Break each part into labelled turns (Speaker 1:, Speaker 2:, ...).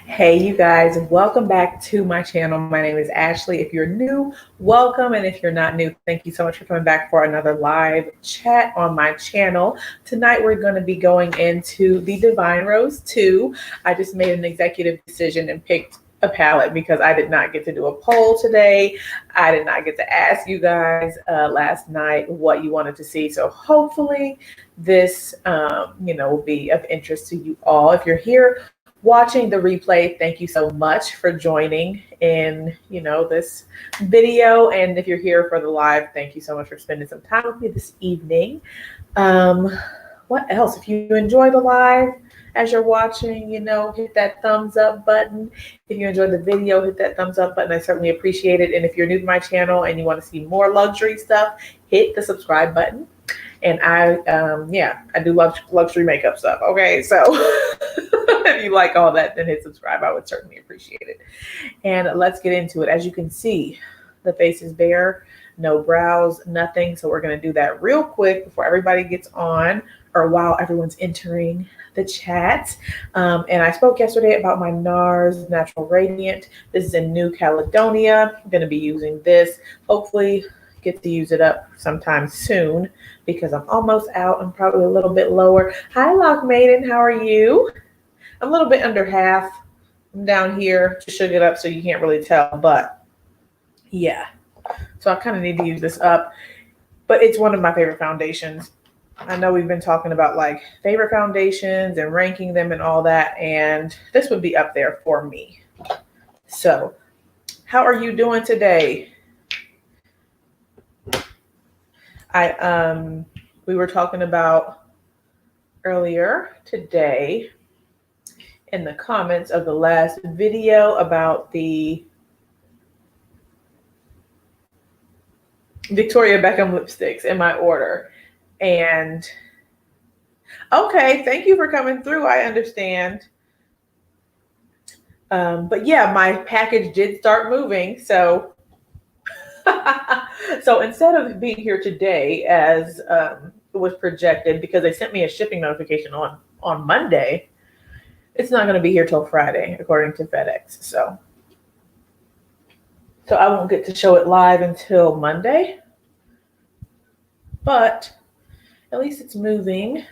Speaker 1: Hey, you guys, welcome back to my channel. My name is Ashley. If you're new, welcome. And if you're not new, thank you so much for coming back for another live chat on my channel. Tonight, we're going to be going into the Divine Rose 2. I just made an executive decision and picked a palette because I did not get to do a poll today. I did not get to ask you guys last night what you wanted to see. So hopefully this, will be of interest to you all. If you're here watching the replay, thank you so much for joining in, this video. And if you're here for the live, thank you so much for spending some time with me this evening. What else? If you enjoy the live as you're watching, hit that thumbs up button. If you enjoyed the video, hit that thumbs up button. I certainly appreciate it. And if you're new to my channel and you want to see more luxury stuff, hit the subscribe button. And I do luxury makeup stuff. Okay, so if you like all that, then hit subscribe. I would certainly appreciate it. And let's get into it. As you can see, the face is bare, no brows, nothing. So we're going to do that real quick before everybody gets on, or while everyone's entering the chat. And I spoke yesterday about my NARS Natural Radiant. This is in New Caledonia. I'm going to be using this. Hopefully get to use it up sometime soon because I'm almost out. I'm probably a little bit lower. Hi, Lock Maiden. How are you? I'm a little bit under half. I'm down here. Just shook it up so you can't really tell. But yeah. So I kind of need to use this up. But it's one of my favorite foundations. I know we've been talking about like favorite foundations and ranking them and all that. And this would be up there for me. So how are you doing today? We were talking about earlier today in the comments of the last video about the Victoria Beckham lipsticks in my order. And okay, thank you for coming through. I understand. But yeah, my package did start moving. So so instead of being here today as was projected, because they sent me a shipping notification on Monday, it's not going to be here till Friday, according to FedEx. So I won't get to show it live until Monday, but at least it's moving.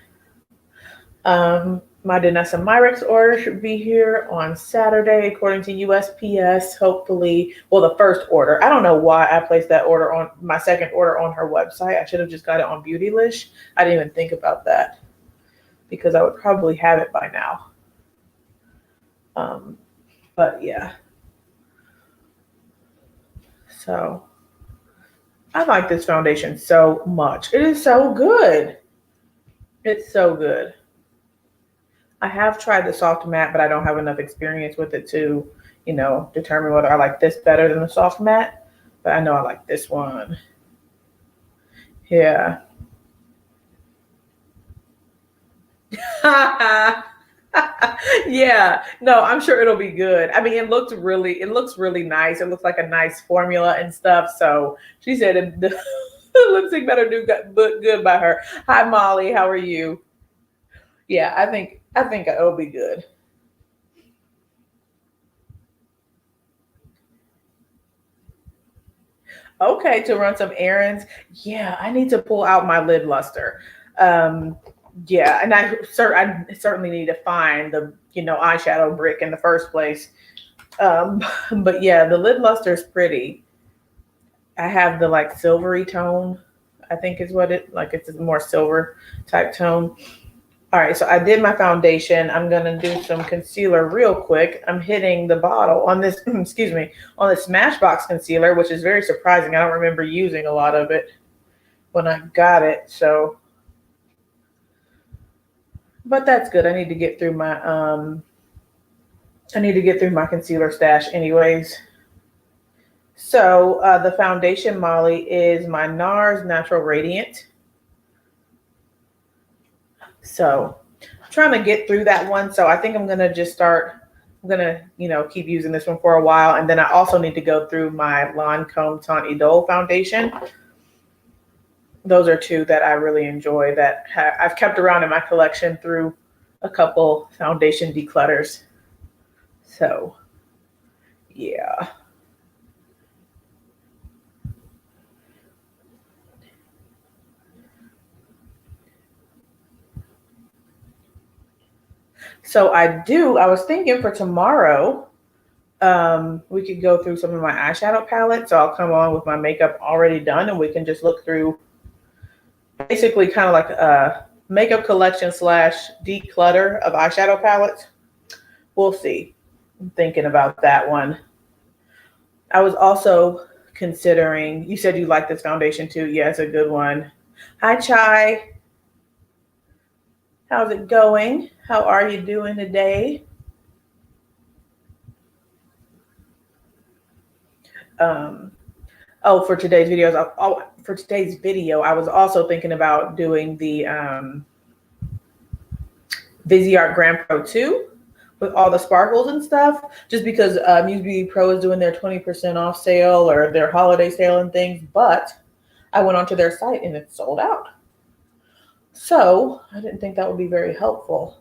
Speaker 1: My Danessa Myrex order should be here on Saturday, according to USPS, hopefully. Well, the first order. I don't know why I placed that order on my second order on her website. I should have just got it on Beautylish. I didn't even think about that because I would probably have it by now. But yeah. So I like this foundation so much. It is so good. It's so good. I have tried the soft matte, but I don't have enough experience with it to, determine whether I like this better than the soft matte. But I know I like this one. Yeah. Yeah. No, I'm sure it'll be good. I mean, it looks really nice. It looks like a nice formula and stuff. So she said the lipstick better do good by her. Hi, Molly. How are you? Yeah, I think it'll be good. Okay, to run some errands. Yeah, I need to pull out my lid luster. Yeah, and I certainly need to find the eyeshadow brick in the first place. But yeah, the lid luster is pretty. I have the like silvery tone, I think is what it's a more silver type tone. All right, so I did my foundation. I'm going to do some concealer real quick. I'm hitting the bottle on this, excuse me, on the Smashbox Concealer, which is very surprising. I don't remember using a lot of it when I got it. So, but that's good. I need to get through my, concealer stash anyways. So the foundation, Molly, is my NARS Natural Radiant. So I'm trying to get through that one. So I think I'm going to just start, keep using this one for a while. And then I also need to go through my Lancome Teint Idole foundation. Those are two that I really enjoy that I've kept around in my collection through a couple foundation declutters. So, yeah. So I was thinking for tomorrow, we could go through some of my eyeshadow palettes. So I'll come on with my makeup already done and we can just look through basically kind of like a makeup collection / declutter of eyeshadow palettes. We'll see. I'm thinking about that one. I was also considering, you said you like this foundation too. Yeah, it's a good one. Hi, Chai. How's it going? How are you doing today? For today's videos, for today's video, I was also thinking about doing the Viseart Grand Pro 2 with all the sparkles and stuff, just because Muse Beauty Pro is doing their 20% off sale or their holiday sale and things, but I went onto their site and it's sold out. So I didn't think that would be very helpful.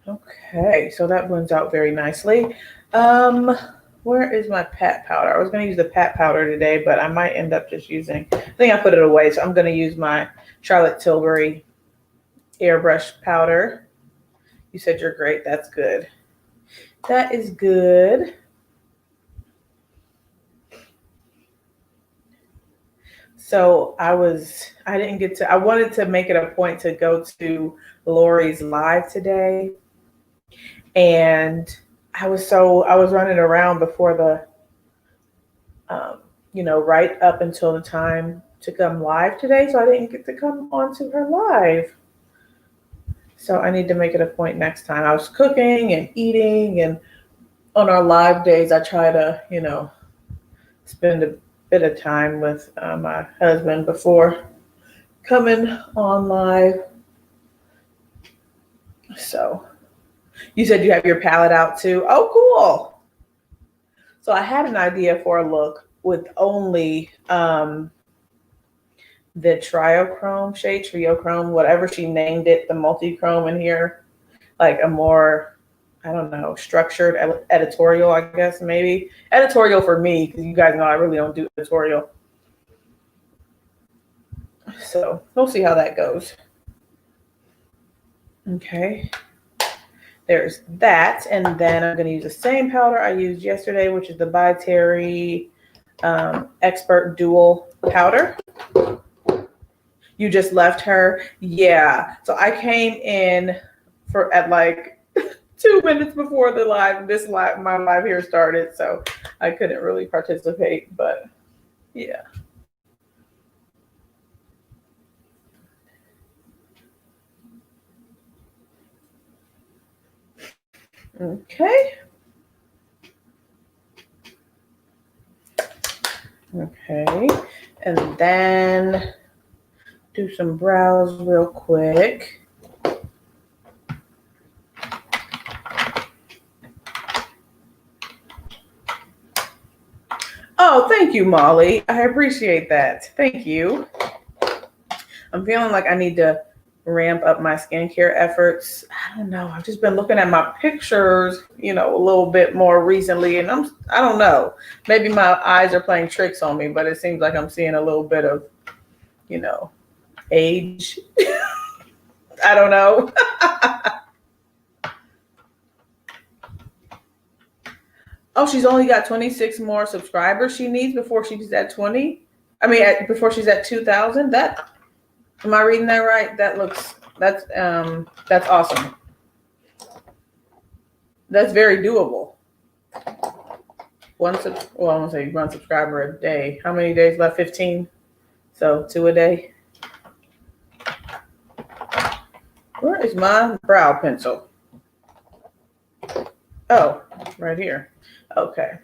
Speaker 1: Okay, so that blends out very nicely. Where is my pat powder? I was going to use the pat powder today, but I might end up just using, I think I put it away, so I'm going to use my Charlotte Tilbury airbrush powder. You said you're great. That's good. That is good. So I wanted to make it a point to go to Lori's live today. And I was running around before the, right up until the time to come live today. So I didn't get to come onto her live. So I need to make it a point next time. I was cooking and eating, and on our live days, I try to, spend a bit of time with my husband before coming on live. So you said you have your palette out too. Oh, cool. So I had an idea for a look with only the Triochrome shade, Triochrome, whatever she named it, the multi-chrome in here, like a more, I don't know, structured editorial, I guess, maybe. Editorial for me, because you guys know I really don't do editorial. So we'll see how that goes. Okay. There's that. And then I'm going to use the same powder I used yesterday, which is the By Terry Expert Dual Powder. You just left her? Yeah. So I came in at like 2 minutes before the live, my live here started. So I couldn't really participate, but yeah. Okay. Okay. And then do some brows real quick. Oh, thank you, Molly. I appreciate that. Thank you. I'm feeling like I need to ramp up my skincare efforts. I don't know. I've just been looking at my pictures, a little bit more recently, and I don't know. Maybe my eyes are playing tricks on me, but it seems like I'm seeing a little bit of, age. I don't know. Oh, she's only got 26 more subscribers she needs before she's at 20. I mean, before she's at 2,000. Am I reading that right? That's awesome. That's very doable. I want to say 1 subscriber a day. How many days left? 15. So 2 a day. Where is my brow pencil? Oh, right here. Okay.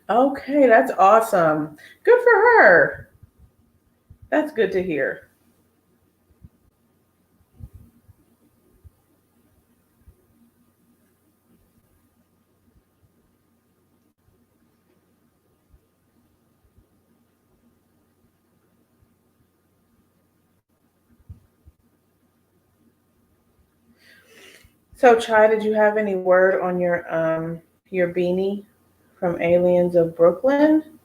Speaker 1: Okay, that's awesome. Good for her. That's good to hear. So, Chai, did you have any word on your beanie from Aliens of Brooklyn?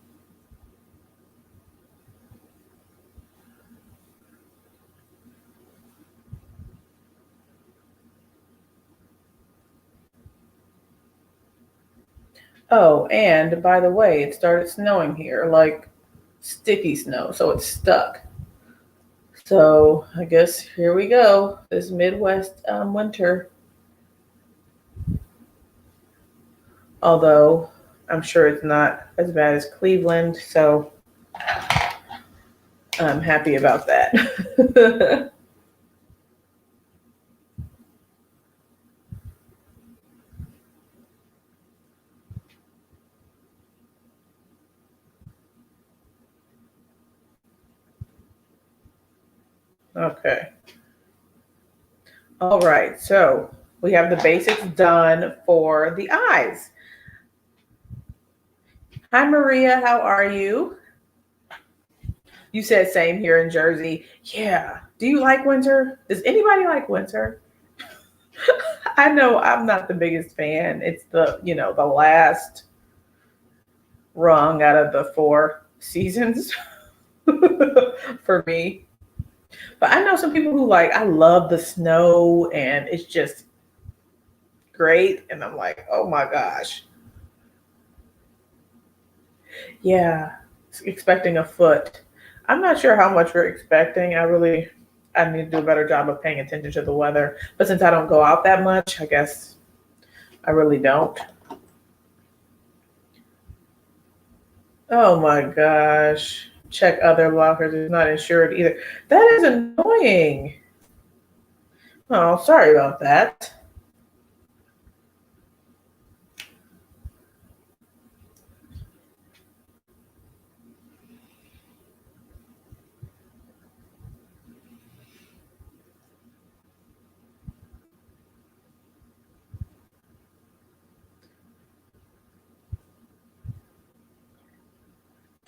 Speaker 1: Oh, and by the way, it started snowing here, like sticky snow, so it's stuck. So I guess here we go, this Midwest winter. Although I'm sure it's not as bad as Cleveland, so I'm happy about that. Okay. All right, so we have the basics done for the eyes. Hi, Maria, how are you? You said same here in Jersey. Yeah. Do you like winter? Does anybody like winter? I know I'm not the biggest fan. It's the last rung out of the 4 seasons for me. But I know some people who I love the snow and it's just great. And I'm like, oh my gosh. Yeah. Expecting a foot. I'm not sure how much we're expecting. I need to do a better job of paying attention to the weather. But since I don't go out that much, I guess I really don't. Oh my gosh. Check other lockers. It's not insured either. That is annoying. Oh, sorry about that.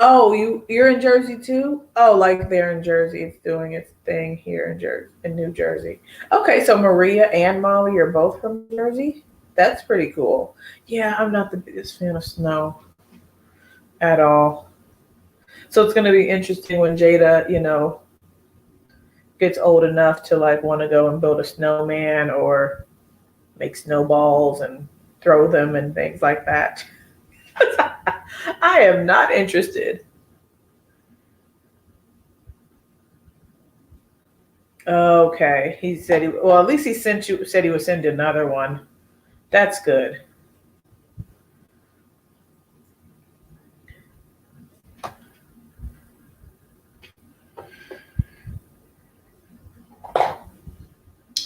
Speaker 1: Oh, you're in Jersey too? Oh, like they're in Jersey. It's doing its thing here in New Jersey. Okay, so Maria and Molly are both from Jersey. That's pretty cool. Yeah, I'm not the biggest fan of snow at all. So it's going to be interesting when Jada, gets old enough to want to go and build a snowman or make snowballs and throw them and things like that. I am not interested. Okay. He said well, at least he said he would send you another one. That's good.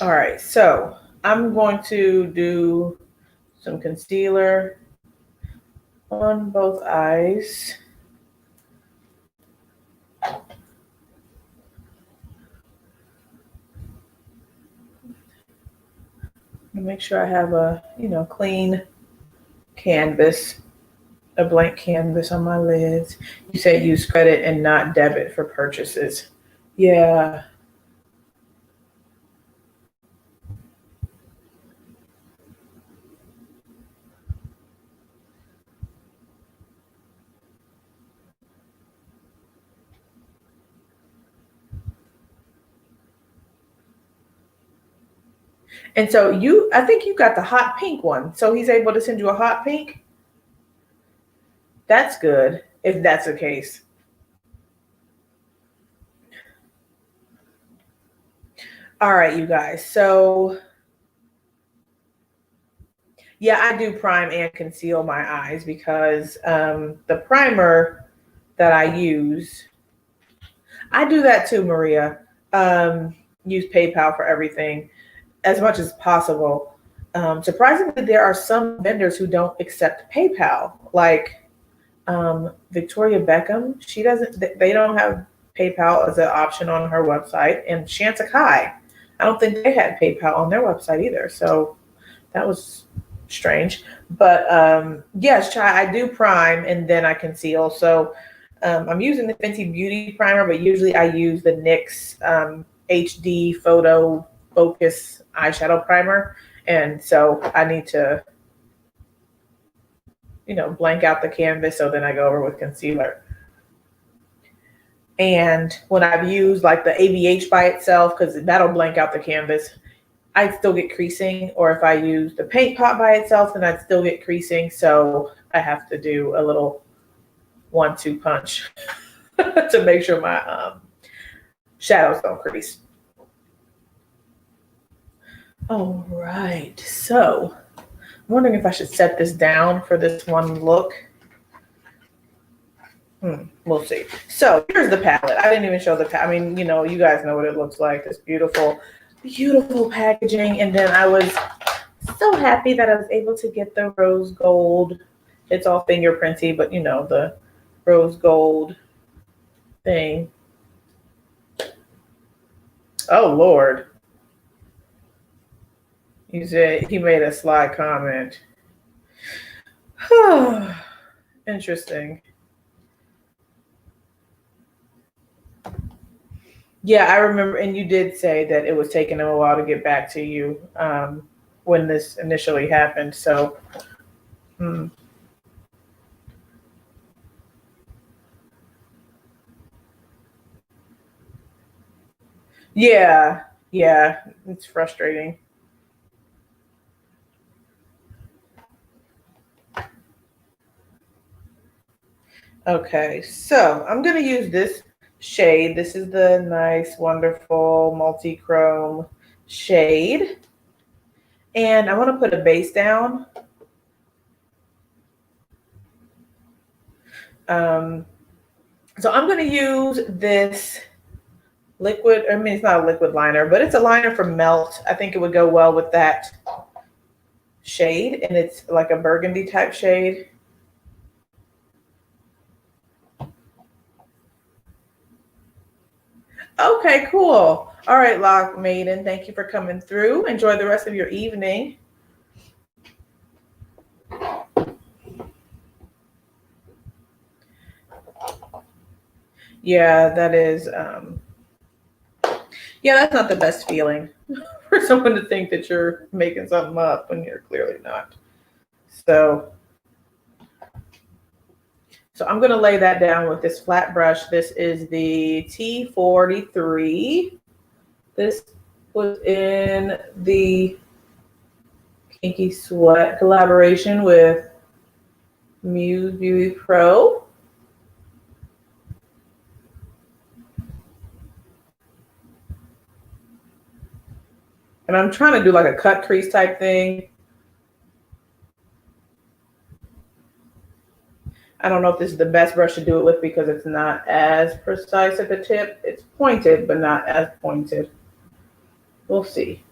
Speaker 1: All right. So I'm going to do some concealer on both eyes. Make sure I have a, clean canvas, a blank canvas on my lids. You say use credit and not debit for purchases. Yeah. And so I think you got the hot pink one. So he's able to send you a hot pink. That's good if that's the case. All right, you guys. So yeah, I do prime and conceal my eyes because the primer that I use, I do that too, Maria. Use PayPal for everything as much as possible. Surprisingly, there are some vendors who don't accept PayPal, like Victoria Beckham. They don't have PayPal as an option on her website, and Chantecaille, I don't think they had PayPal on their website either. So that was strange. But yes, I do prime and then I conceal. So I'm using the Fenty Beauty primer, but usually I use the NYX HD Photo Focus eyeshadow primer. And so I need to, blank out the canvas. So then I go over with concealer. And when I've used like the ABH by itself, because that'll blank out the canvas, I'd still get creasing. Or if I use the paint pot by itself, then I'd still get creasing. So I have to do a little 1-2 punch to make sure my shadows don't crease. All right, so I'm wondering if I should set this down for this one look. We'll see. So here's the palette. I didn't even show the palette. I mean, you guys know what it looks like. This beautiful, beautiful packaging. And then I was so happy that I was able to get the rose gold. It's all fingerprinty, but the rose gold thing. Oh, Lord. He said he made a sly comment. Interesting. Yeah, I remember, and you did say that it was taking him a while to get back to you when this initially happened. So, yeah, it's frustrating. Okay, so I'm going to use this shade. This is the nice, wonderful multi-chrome shade. And I want to put a base down. So I'm going to use this liquid. I mean, it's not a liquid liner, but it's a liner from Melt. I think it would go well with that shade. And it's like a burgundy type shade. Okay, cool. All right, Lock Maiden, thank you for coming through. Enjoy the rest of your evening. Yeah, that is, yeah, that's not the best feeling for someone to think that you're making something up when you're clearly not. So I'm going to lay that down with this flat brush. This is the T43. This was in the Kinky Sweat collaboration with Muse Beauty Pro. And I'm trying to do like a cut crease type thing. I don't know if this is the best brush to do it with because it's not as precise at the tip. It's pointed, but not as pointed. We'll see.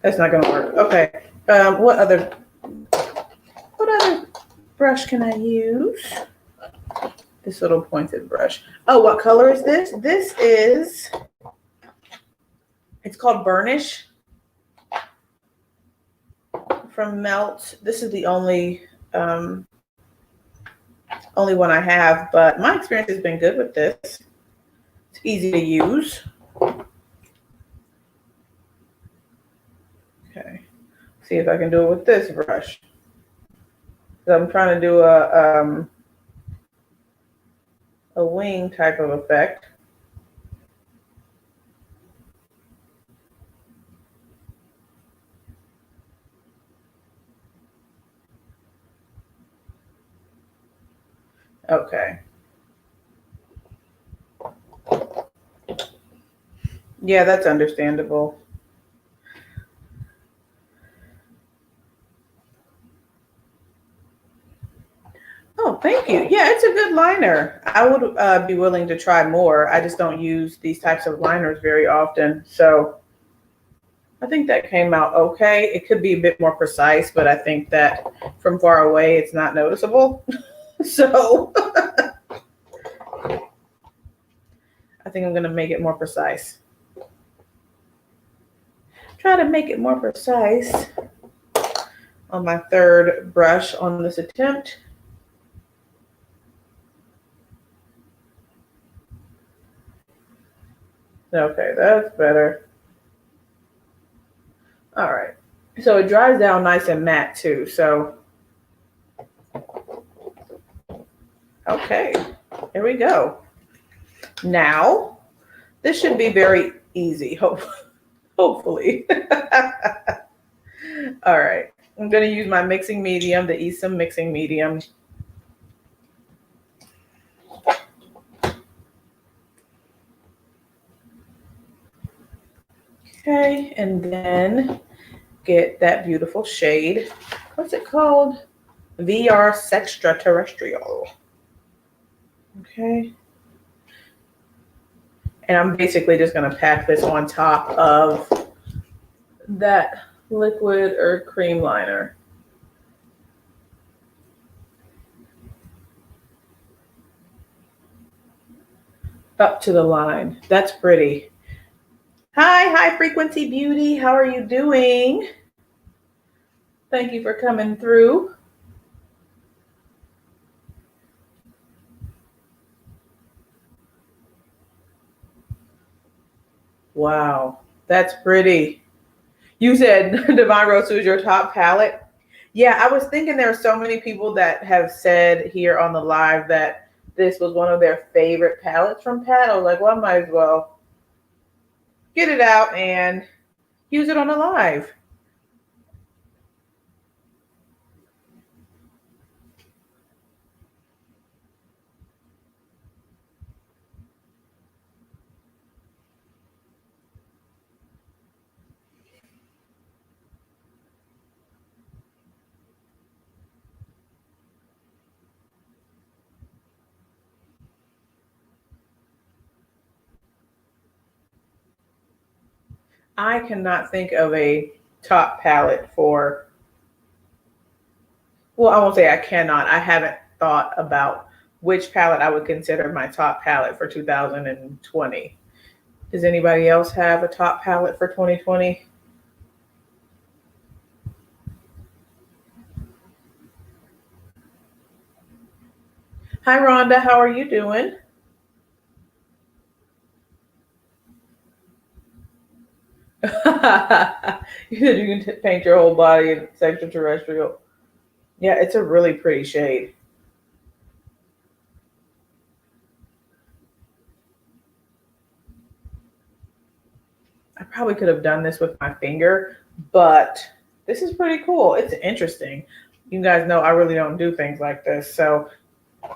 Speaker 1: That's not gonna work. Okay. What other brush can I use? This little pointed brush. Oh, what color is this? This is, it's called Burnish from Melt. This is the only one I have, but my experience has been good with this. It's easy to use. Okay, see if I can do it with this brush. So I'm trying to do a wing type of effect. Okay. Yeah, that's understandable. Oh, thank you. Yeah, it's a good liner. I would be willing to try more. I just don't use these types of liners very often. So I think that came out okay. It could be a bit more precise, but I think that from far away, it's not noticeable. So I think I'm going to make it more precise. Try to make it more precise. on my third brush on this attempt. Okay, that's better. All right. So it dries down nice and matte too. So, okay, here we go. Now, this should be very easy, hopefully. All right, I'm going to use my mixing medium, the Esom mixing medium. Okay, and then get that beautiful shade. What's it called? VR Sextraterrestrial. Okay. And I'm basically just going to pack this on top of that liquid or cream liner. Up to the line. That's pretty. Hi, High Frequency Beauty. How are you doing? Thank you for coming through. Wow, that's pretty. You said Divine Rose was your top palette. Yeah, I was thinking there are so many people that have said here on the live that this was one of their favorite palettes from Pat. I was like, well, I might as well get it out and use it on the live. I cannot think of a top palette for, well, I won't say I cannot. I haven't thought about which palette I would consider my top palette for 2020. Does anybody else have a top palette for 2020? Hi, Rhonda. How are you doing? You said you can paint your whole body in extraterrestrial. Yeah, it's a really pretty shade. I probably could have done this with my finger, but this is pretty cool. It's interesting. You guys know I really don't do things like this. So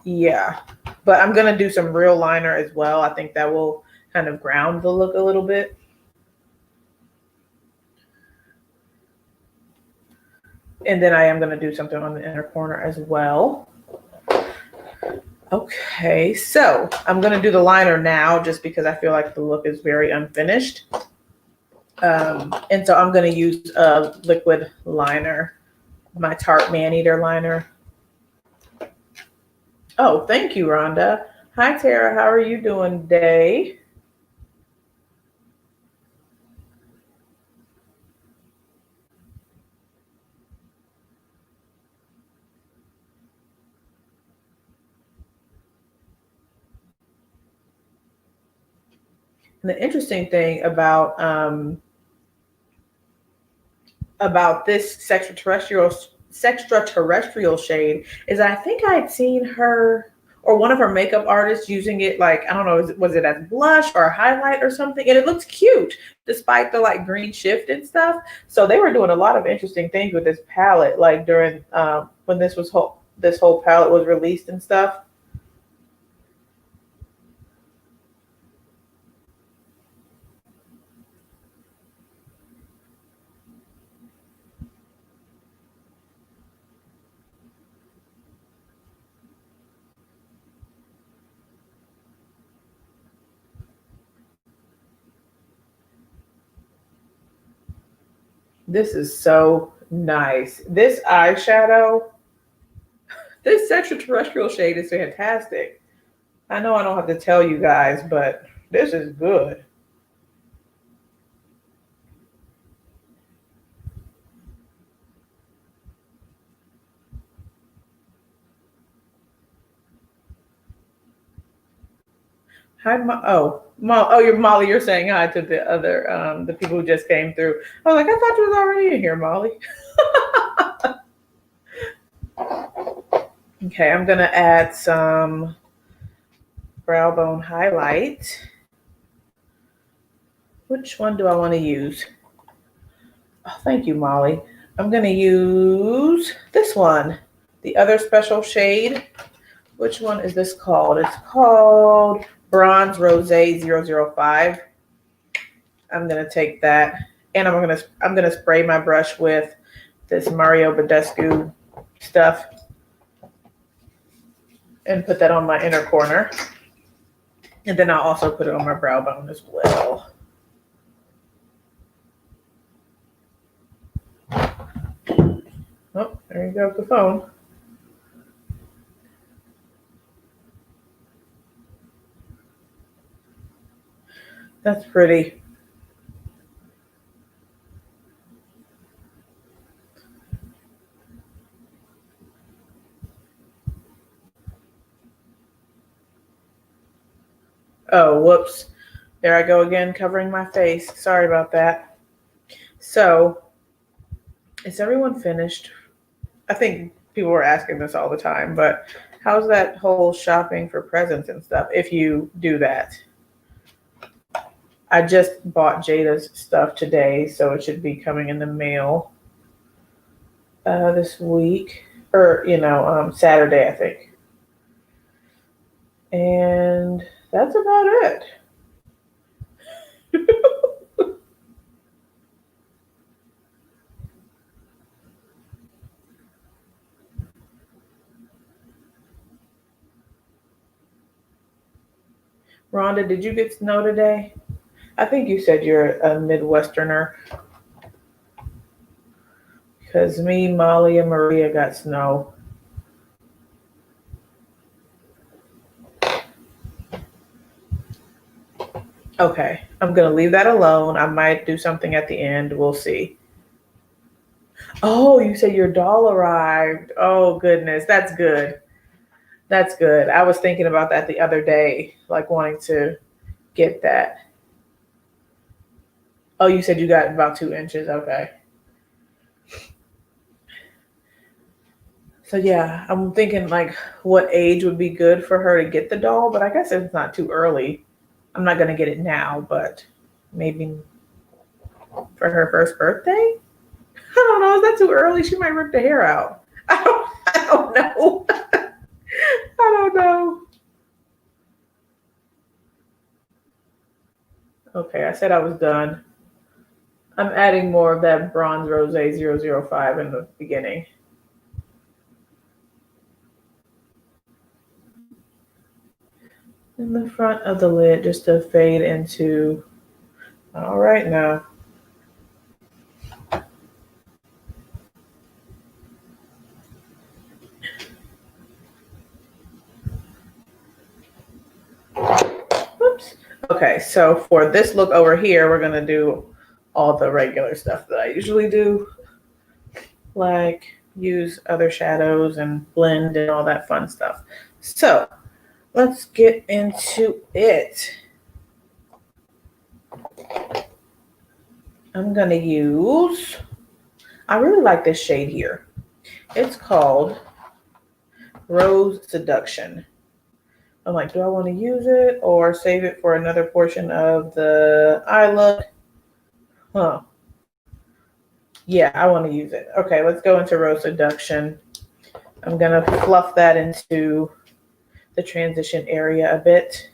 Speaker 1: yeah, but I'm going to do some real liner as well. I think that will kind of ground the look a little bit. And then I am going to do something on the inner corner as well. Okay, so I'm going to do the liner now just because I feel like the look is very unfinished. And so I'm going to use a liquid liner, my Tarte Man-Eater liner. Oh, thank you, Rhonda. Hi, Tara. How are you doing today? And the interesting thing about this sextraterrestrial shade is I think I'd seen her or one of her makeup artists using it, like, I don't know, was it as blush or a highlight or something? And it looks cute despite the like green shift and stuff. So they were doing a lot of interesting things with this palette, like during when this whole palette was released and stuff. This is so nice. This eyeshadow, this extraterrestrial shade is fantastic. I know I don't have to tell you guys, but this is good. Hi, you're Molly. You're saying hi to the other, the people who just came through. I was like, I thought you was already in here, Molly. Okay, I'm gonna add some brow bone highlight. Which one do I want to use? Oh, thank you, Molly. I'm gonna use this one, the other special shade. Which one is this called? It's called Bronze Rosé 005. I'm gonna take that, and I'm gonna spray my brush with this Mario Badescu stuff and put that on my inner corner. And then I'll also put it on my brow bone as well. Oh, there you go, the phone. That's pretty. Oh, whoops. There I go again, covering my face. Sorry about that. So, is everyone finished? I think people were asking this all the time, but how's that whole shopping for presents and stuff if you do that? I just bought Jada's stuff today, so it should be coming in the mail this week, or Saturday, I think. And that's about it. Rhonda, did you get snow today? I think you said you're a Midwesterner. Because me, Molly, and Maria got snow. Okay, I'm going to leave that alone. I might do something at the end. We'll see. Oh, you said your doll arrived. Oh, goodness. That's good. That's good. I was thinking about that the other day, like wanting to get that. Oh, you said you got about 2 inches. Okay. So yeah, I'm thinking like what age would be good for her to get the doll, but I guess it's not too early. I'm not going to get it now, but maybe for her first birthday? I don't know. Is that too early? She might rip the hair out. I don't know. I don't know. Okay, I said I was done. I'm adding more of that Bronze Rosé 005 in the beginning. In the front of the lid, just to fade into. All right now. Oops. Okay, so for this look over here, we're gonna do all the regular stuff that I usually do, like use other shadows and blend and all that fun stuff. So let's get into it. I'm gonna use, I really like this shade here. It's called Rose Seduction. I'm like, do I want to use it or save it for another portion of the eye look? Huh. Yeah, I want to use it. Okay, let's go into Rose Seduction. I'm going to fluff that into the transition area a bit.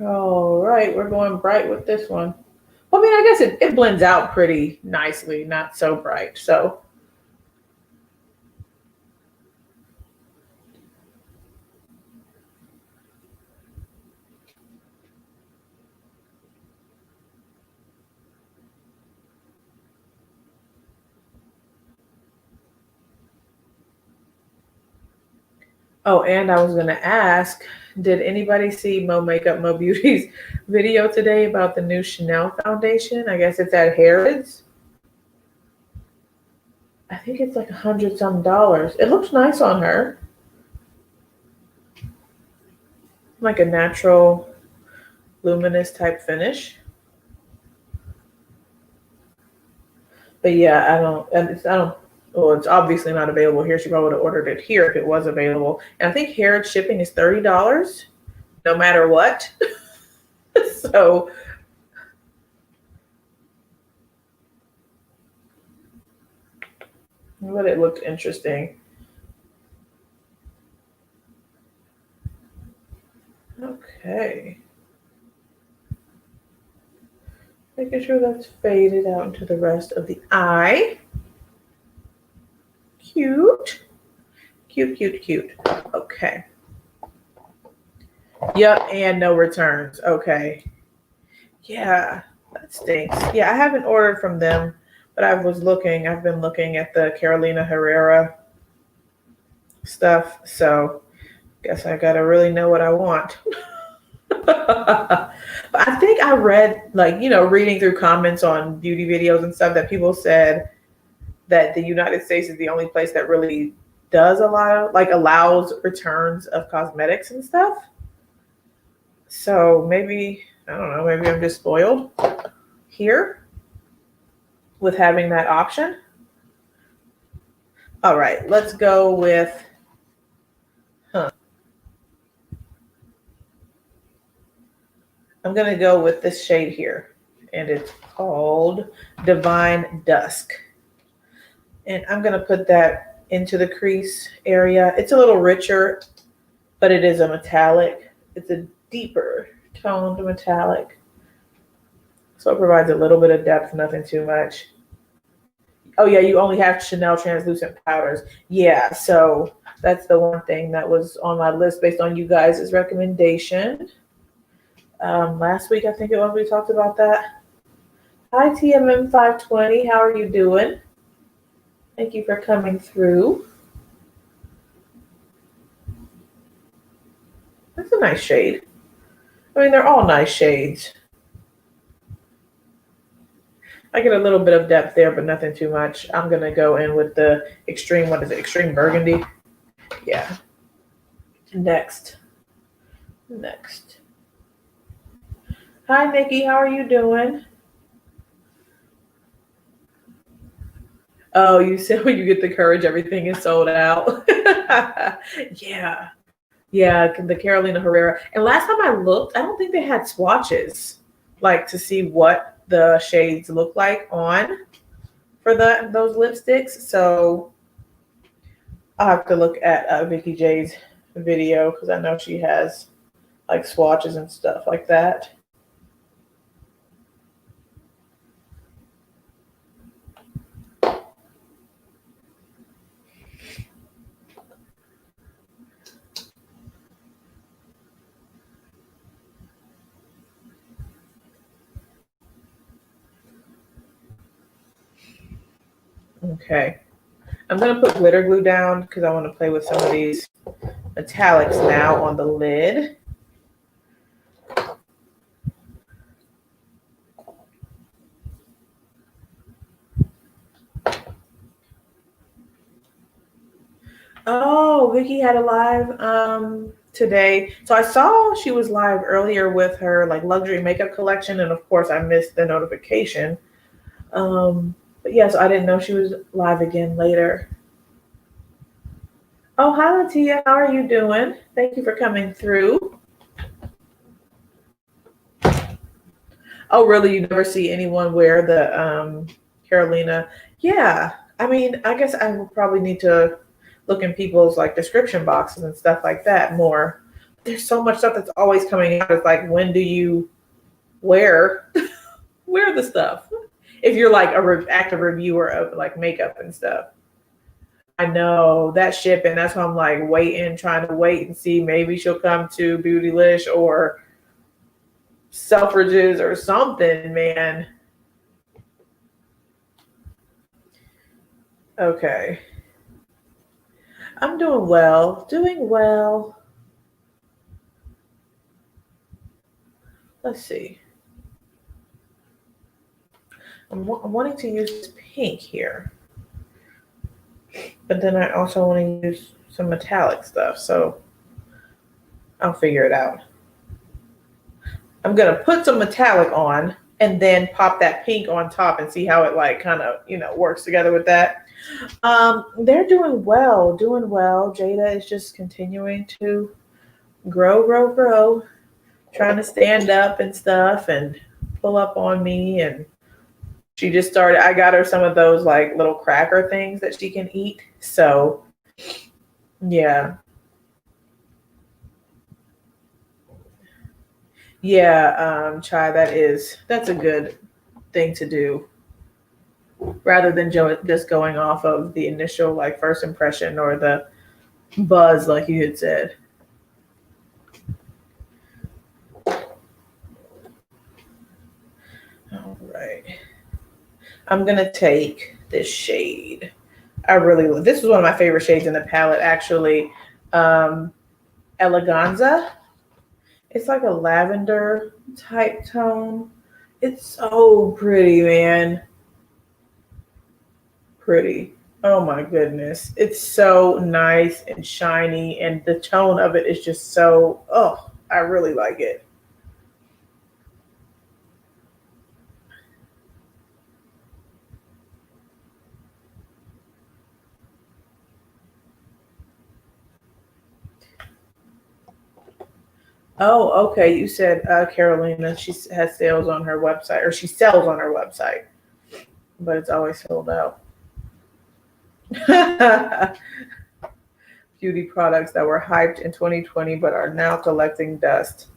Speaker 1: All right, we're going bright with this one. I mean, I guess it blends out pretty nicely, not so bright. So oh, and I was going to ask, did anybody see Mo Makeup, Mo Beauty's video today about the new Chanel foundation? I guess it's at Harrods. I think it's like $100 some. It looks nice on her. Like a natural luminous type finish. But yeah, well, it's obviously not available here. She probably would have ordered it here if it was available. And I think here shipping is $30 no matter what. So but it looked interesting. Okay. Making sure that's faded out into the rest of the eye. Cute. Cute, cute, cute. Okay. Yep, and no returns. Okay. Yeah, that stinks. Yeah, I haven't ordered from them, but I've been looking at the Carolina Herrera stuff, so guess I gotta really know what I want. But I think I read, like, reading through comments on beauty videos and stuff, that people said that the United States is the only place that really does allows returns of cosmetics and stuff. So maybe, I don't know, maybe I'm just spoiled here with having that option. All right, let's go with, I'm going to go with this shade here, and it's called Divine Dusk. And I'm going to put that into the crease area. It's a little richer, but it is a metallic. It's a deeper toned metallic. So it provides a little bit of depth, nothing too much. Oh yeah, you only have Chanel translucent powders. Yeah, so that's the one thing that was on my list based on you guys' recommendation. Last week, I think it was, we talked about that. Hi, TMM520. How are you doing? Thank you for coming through. That's a nice shade. I mean, they're all nice shades. I get a little bit of depth there, but nothing too much. I'm going to go in with the extreme, what is it? Extreme Burgundy. Yeah. Next. Hi, Nikki. How are you doing? Oh, you said when you get the courage, everything is sold out. Yeah. Yeah, the Carolina Herrera. And last time I looked, I don't think they had swatches, like to see what the shades look like on for those lipsticks. So I'll have to look at Vicky J's video, because I know she has like swatches and stuff like that. Okay. I'm going to put glitter glue down because I want to play with some of these metallics now on the lid. Oh, Vicky had a live today. So I saw she was live earlier with her like luxury makeup collection, and of course I missed the notification. But yes, I didn't know she was live again later. Oh, hi, Latia. How are you doing? Thank you for coming through. Oh, really? You never see anyone wear the Carolina? Yeah. I mean, I guess I would probably need to look in people's like description boxes and stuff like that more. There's so much stuff that's always coming out. It's like, when do you wear the stuff? If you're like a active reviewer of like makeup and stuff. I know that shipping. That's why I'm like trying to wait and see. Maybe she'll come to Beautylish or Selfridges or something, man. Okay. I'm doing well. Doing well. Let's see. I'm wanting to use pink here. But then I also want to use some metallic stuff, so I'll figure it out. I'm going to put some metallic on and then pop that pink on top and see how it like kind of, you know, works together with that. They're doing well, Jada is just continuing to grow, trying to stand up and stuff and pull up on me. And she just started, I got her some of those like little cracker things that she can eat. So yeah. Yeah, Chai, that's a good thing to do rather than just going off of the initial like first impression or the buzz like you had said. All right. I'm going to take this shade. This is one of my favorite shades in the palette actually. Eleganza. It's like a lavender type tone. It's so pretty, man. Pretty. Oh my goodness. It's so nice and shiny, and the tone of it is just so, oh, I really like it. Oh, okay. You said Carolina, she has sales on her website, or she sells on her website, but it's always sold out. Beauty products that were hyped in 2020 but are now collecting dust.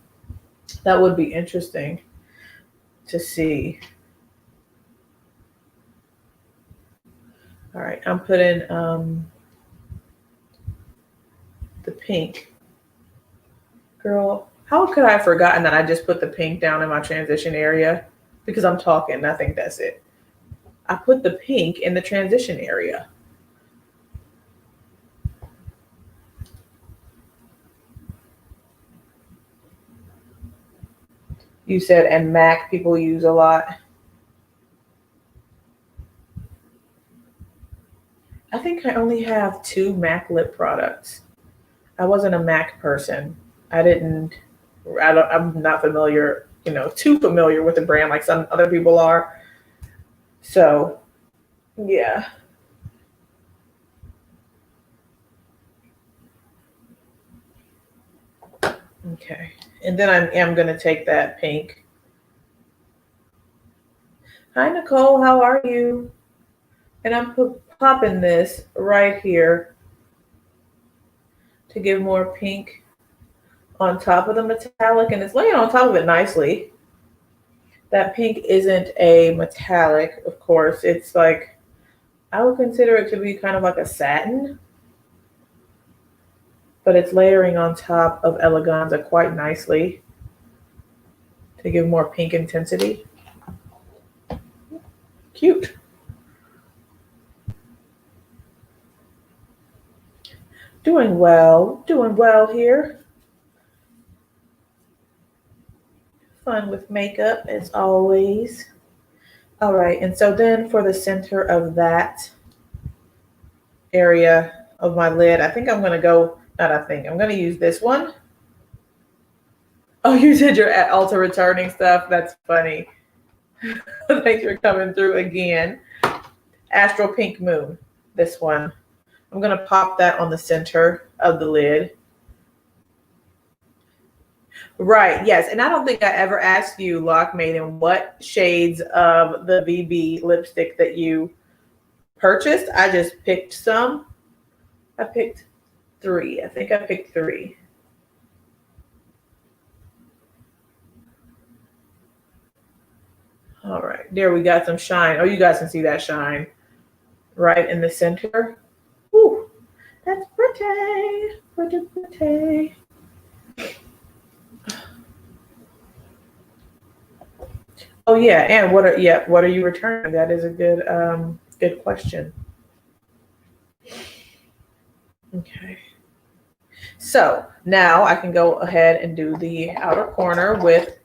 Speaker 1: That would be interesting to see. All right, I'm putting the pink. Girl, how could I have forgotten that I just put the pink down in my transition area? Because I'm talking, I think that's it. I put the pink in the transition area. You said, and MAC people use a lot. I think I only have 2 MAC lip products. I wasn't a MAC person. I'm not familiar, too familiar with the brand like some other people are. So, yeah. Okay. And then I am going to take that pink. Hi, Nicole. How are you? And I'm popping this right here to give more pink on top of the metallic. And it's laying on top of it nicely. That pink isn't a metallic, of course. It's like, I would consider it to be kind of like a satin. But it's layering on top of Eleganza quite nicely to give more pink intensity. Cute. Doing well here. Fun with makeup as always. All right, and so then for the center of that area of my lid, I'm going to use this one. Oh, you said you're at Ulta returning stuff? That's funny. Thanks for coming through again. Astral Pink Moon, this one. I'm going to pop that on the center of the lid. Right, yes. And I don't think I ever asked you, Lock Maiden, what shades of the VB lipstick that you purchased. I just picked some. I picked 3. I think I picked 3. All right, there we got some shine. Oh, you guys can see that shine right in the center. Ooh, that's pretty, pretty, pretty. Oh yeah, and what are you returning? That is a good question. Okay. So now I can go ahead and do the outer corner with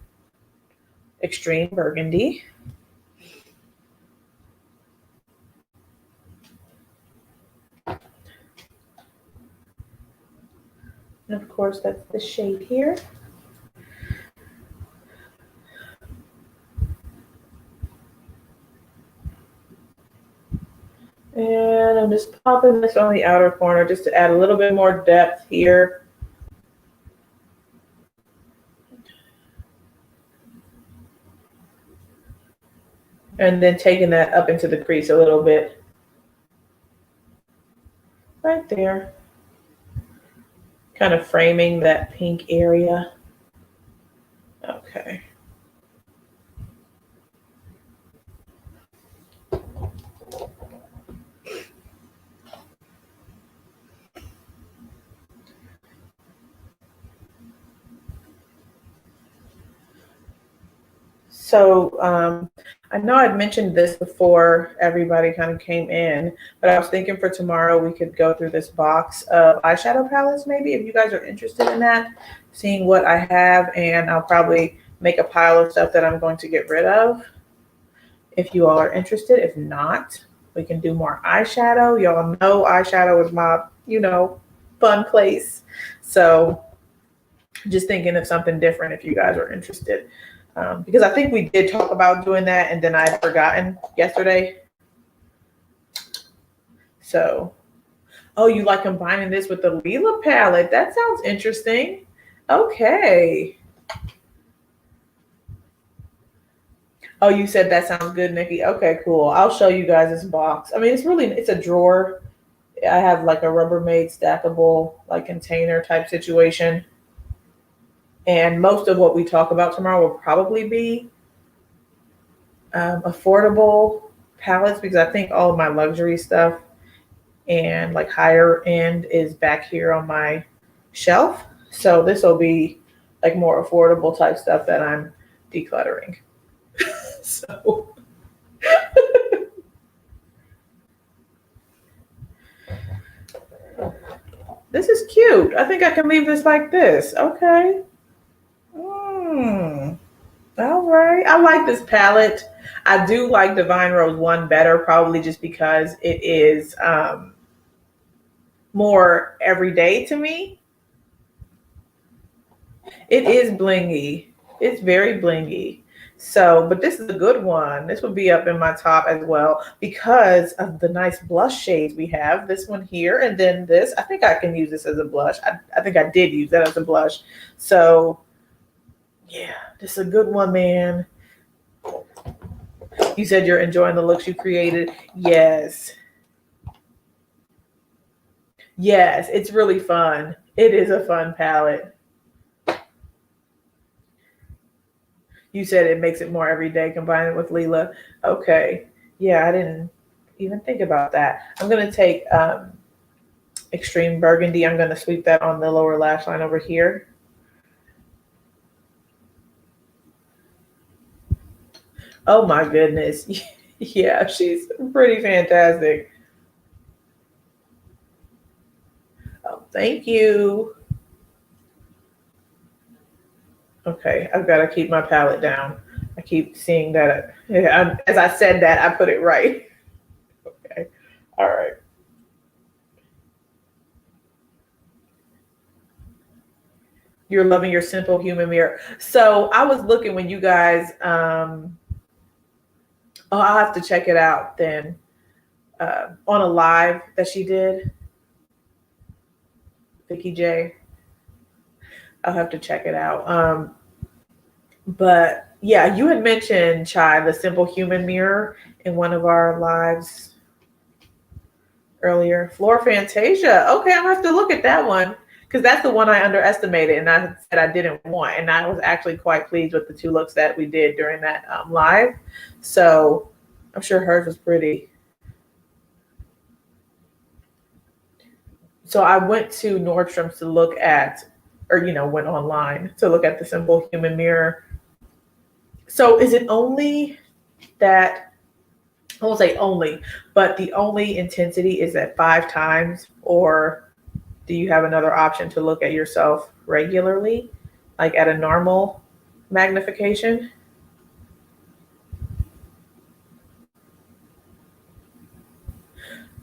Speaker 1: Extreme Burgundy. course, that's the shade here. And I'm just popping this on the outer corner just to add a little bit more depth here. And then taking that up into the crease a little bit. Right there. Kind of framing that pink area. Okay. So I know I'd mentioned this before everybody kind of came in, but I was thinking for tomorrow we could go through this box of eyeshadow palettes maybe, if you guys are interested in that, seeing what I have, and I'll probably make a pile of stuff that I'm going to get rid of if you all are interested. If not, we can do more eyeshadow. Y'all know eyeshadow is my, fun place. So just thinking of something different if you guys are interested. Because I think we did talk about doing that, and then I'd forgotten yesterday. So, oh, you like combining this with the Lila palette? That sounds interesting. Okay. Oh, you said that sounds good, Nikki. Okay, cool. I'll show you guys this box. I mean, it's a drawer. I have like a Rubbermaid stackable like container type situation. And most of what we talk about tomorrow will probably be affordable palettes, because I think all of my luxury stuff and like higher end is back here on my shelf. So this will be like more affordable type stuff that I'm decluttering. So this is cute. I think I can leave this like this. Okay. All right. I like this palette. I do like Divine Rose 1 better, probably just because it is more everyday to me. It is blingy. It's very blingy. So, but this is a good one. This would be up in my top as well because of the nice blush shades we have. This one here, and then this. I think I can use this as a blush. I think I did use that as a blush. So, yeah, this is a good one, man. You said you're enjoying the looks you created. Yes. Yes, it's really fun. It is a fun palette. You said it makes it more everyday, combine it with Lila. Okay. Yeah, I didn't even think about that. I'm going to take Extreme Burgundy. I'm going to sweep that on the lower lash line over here. Oh my goodness. Yeah, she's pretty fantastic. Oh, thank you. Okay, I've got to keep my palette down. I keep seeing that. As I said that, I put it right. Okay, all right. You're loving your simple human mirror. So I was looking when you guys, oh, I'll have to check it out then on a live that she did. Vicky J. I'll have to check it out. But yeah, you had mentioned, Chai, the simple human mirror in one of our lives earlier. Flor Fantasia. Okay, I'm gonna have to look at that one because that's the one I underestimated and I said I didn't want. And I was actually quite pleased with the two looks that we did during that live. So I'm sure hers was pretty. So I went to Nordstrom's to look at, or, went online to look at the simple human mirror. So is it only that, I won't say only, but the only intensity is at 5 times, or do you have another option to look at yourself regularly, like at a normal magnification?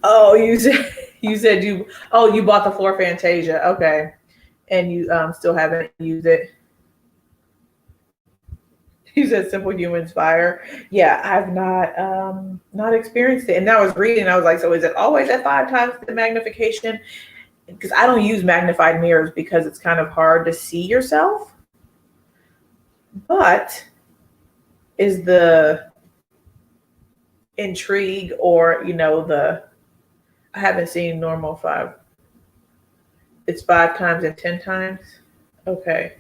Speaker 1: Oh, you said you bought the Flor Fantasia. Okay. And you still haven't used it. You said Simple Humans Fire. Yeah, I've not experienced it. And I was reading, I was like, so is it always at 5 times the magnification? Because I don't use magnified mirrors because it's kind of hard to see yourself. But is the intrigue, or I haven't seen normal 5. It's 5 times and 10 times. Okay.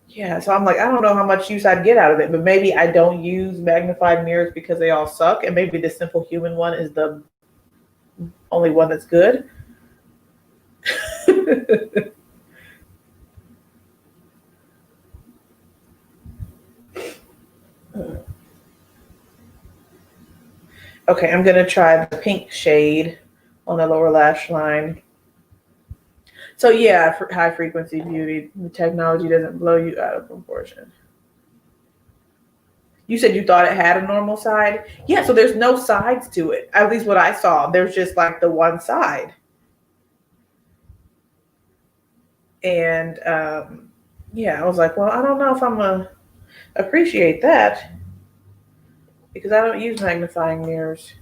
Speaker 1: Yeah, so I'm like, I don't know how much use I'd get out of it, but maybe I don't use magnified mirrors because they all suck, and maybe the Simple Human one is the only one that's good. Okay, I'm gonna try the pink shade on the lower lash line. So yeah, for high frequency beauty, the technology doesn't blow you out of proportion. You said you thought it had a normal side? Yeah, so there's no sides to it. At least what I saw. There's just like the one side. And yeah, I was like, well, I don't know if I'm going to appreciate that because I don't use magnifying mirrors.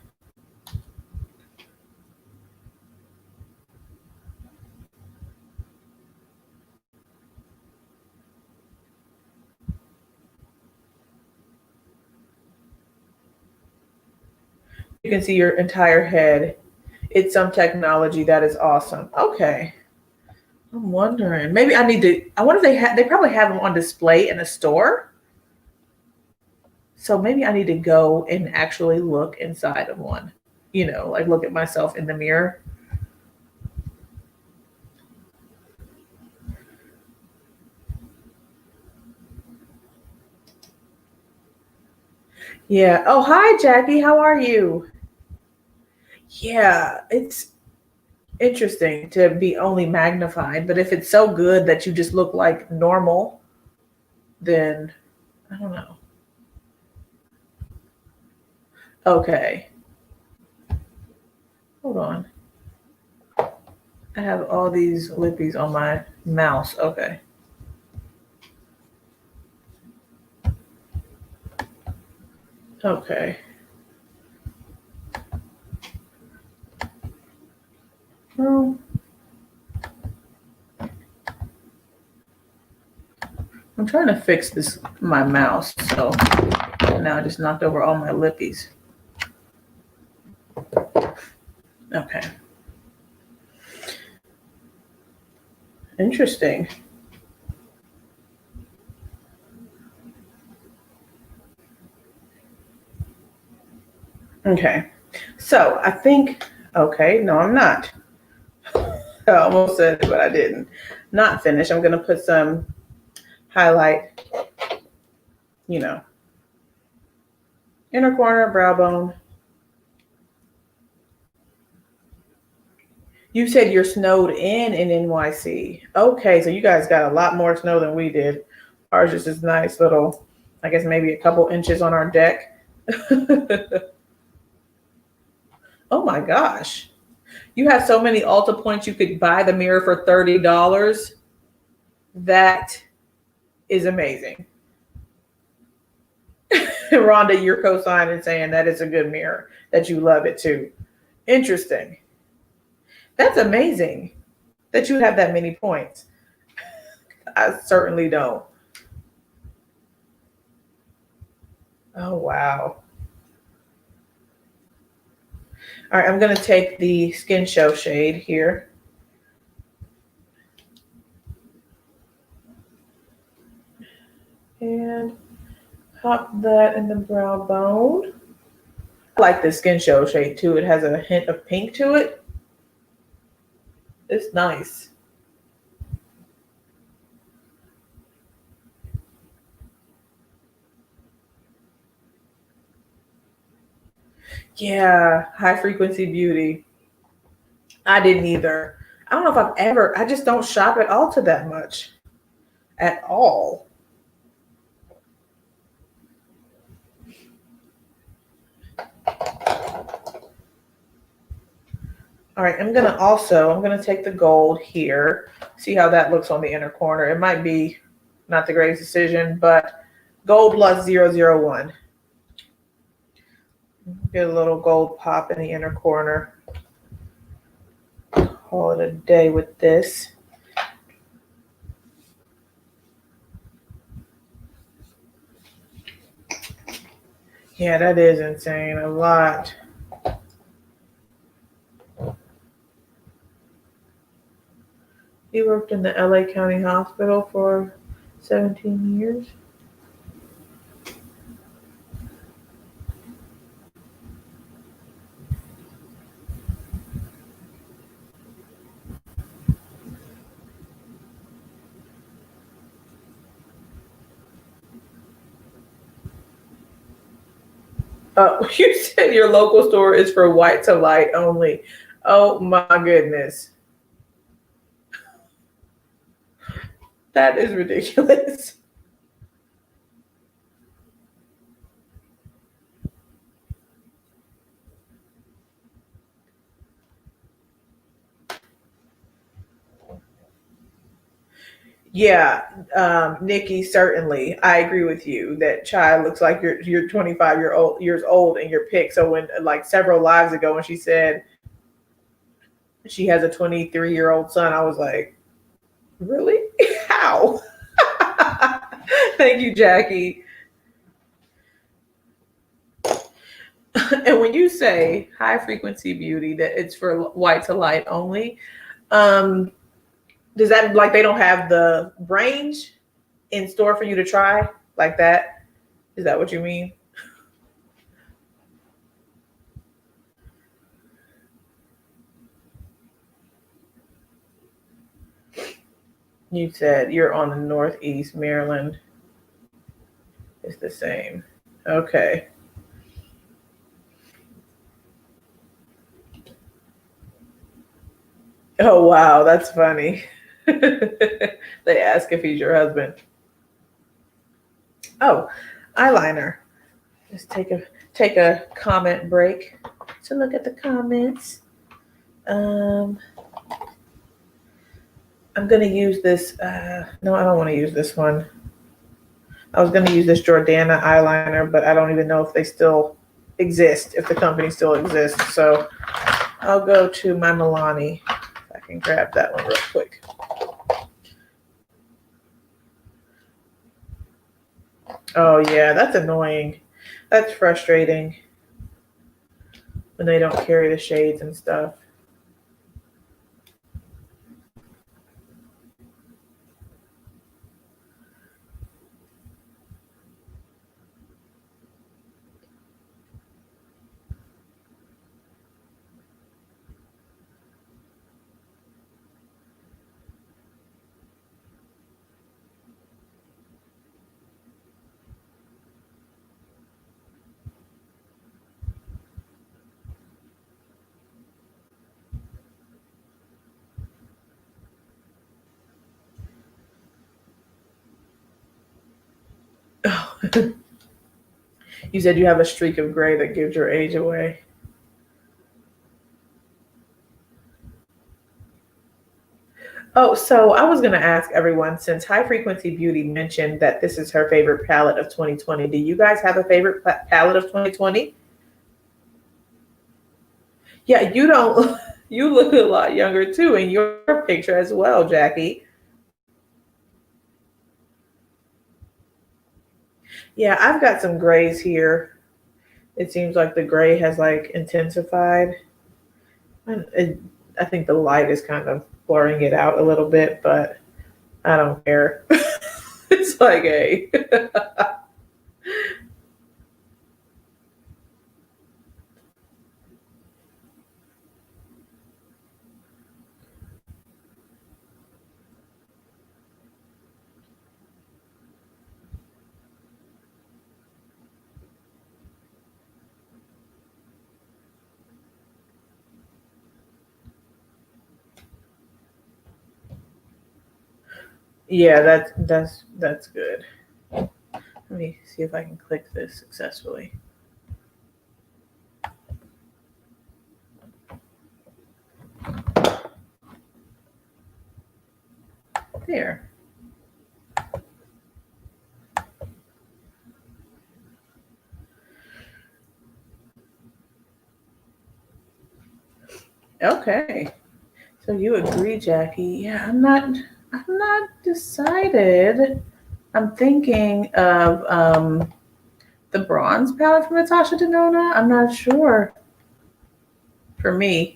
Speaker 1: You can see your entire head. It's some technology that is awesome. Okay. I'm wondering. Maybe I need to. I wonder if they probably have them on display in a store. So maybe I need to go and actually look inside of one. Like look at myself in the mirror. Yeah. Oh, hi, Jackie. How are you? Yeah, it's interesting to be only magnified, but if it's so good that you just look like normal, then I don't know. Okay. Hold on. I have all these lippies on my mouse. Okay. Okay. Well, I'm trying to fix my mouse, so now I just knocked over all my lippies. Okay. Interesting. Okay. So I think, okay, no, I'm not. I almost said it, but I didn't. Not finished. I'm going to put some highlight, inner corner, brow bone. You said you're snowed in NYC. Okay, so you guys got a lot more snow than we did. Ours is just nice little, I guess maybe a couple inches on our deck. Oh my gosh. You have so many Ulta points you could buy the mirror for $30. That is amazing. Rhonda, you're co-signing saying that it's a good mirror, that you love it too. Interesting. That's amazing that you have that many points. I certainly don't. Oh, wow. All right, I'm going to take the Skin Show shade here. And pop that in the brow bone. I like the Skin Show shade too. It has a hint of pink to it. It's nice. Yeah, high frequency beauty. I didn't either. I don't know if I just don't shop at Ulta that much. At all. All right, I'm gonna take the gold here, see how that looks on the inner corner. It might be not the greatest decision, but gold plus 001. Get a little gold pop in the inner corner. Call it a day with this. Yeah, that is insane. A lot. He worked in the LA County Hospital for 17 years. You said your local store is for white to light only. Oh my goodness. That is ridiculous. Yeah, Nikki, certainly. I agree with you that Chai looks like you're 25 years old in your pic. So when like several lives ago when she said she has a 23-year-old son, I was like, really? How? Thank you, Jackie. And when you say high frequency beauty, that it's for white to light only, does that like they don't have the range in store for you to try like that? Is that what you mean? You said you're on the Northeast, Maryland. It's the same. Okay. Oh, wow. That's funny. They ask if he's your husband. Oh, eyeliner. Let's take a comment break to look at the comments. I'm going to use this. No, I don't want to use this one. I was going to use this Jordana eyeliner, but I don't even know if they still exist, if the company still exists. So I'll go to my Milani. If I can grab that one real quick. Oh, yeah, that's annoying. That's frustrating when they don't carry the shades and stuff. Oh. You said you have a streak of gray that gives your age away. Oh, so I was going to ask everyone, since High Frequency Beauty mentioned that this is her favorite palette of 2020, do you guys have a favorite palette of 2020? Yeah, you don't. You look a lot younger too in your picture as well, Jackie. Yeah, I've got some grays here. It seems like the gray has like intensified. I think the light is kind of blurring it out a little bit, but I don't care. It's like a. Yeah, that's good. Let me see if I can click this successfully. There. Okay. So you agree, Jackie? Yeah, I'm not decided. I'm thinking of the bronze palette from Natasha Denona. I'm not sure. For me.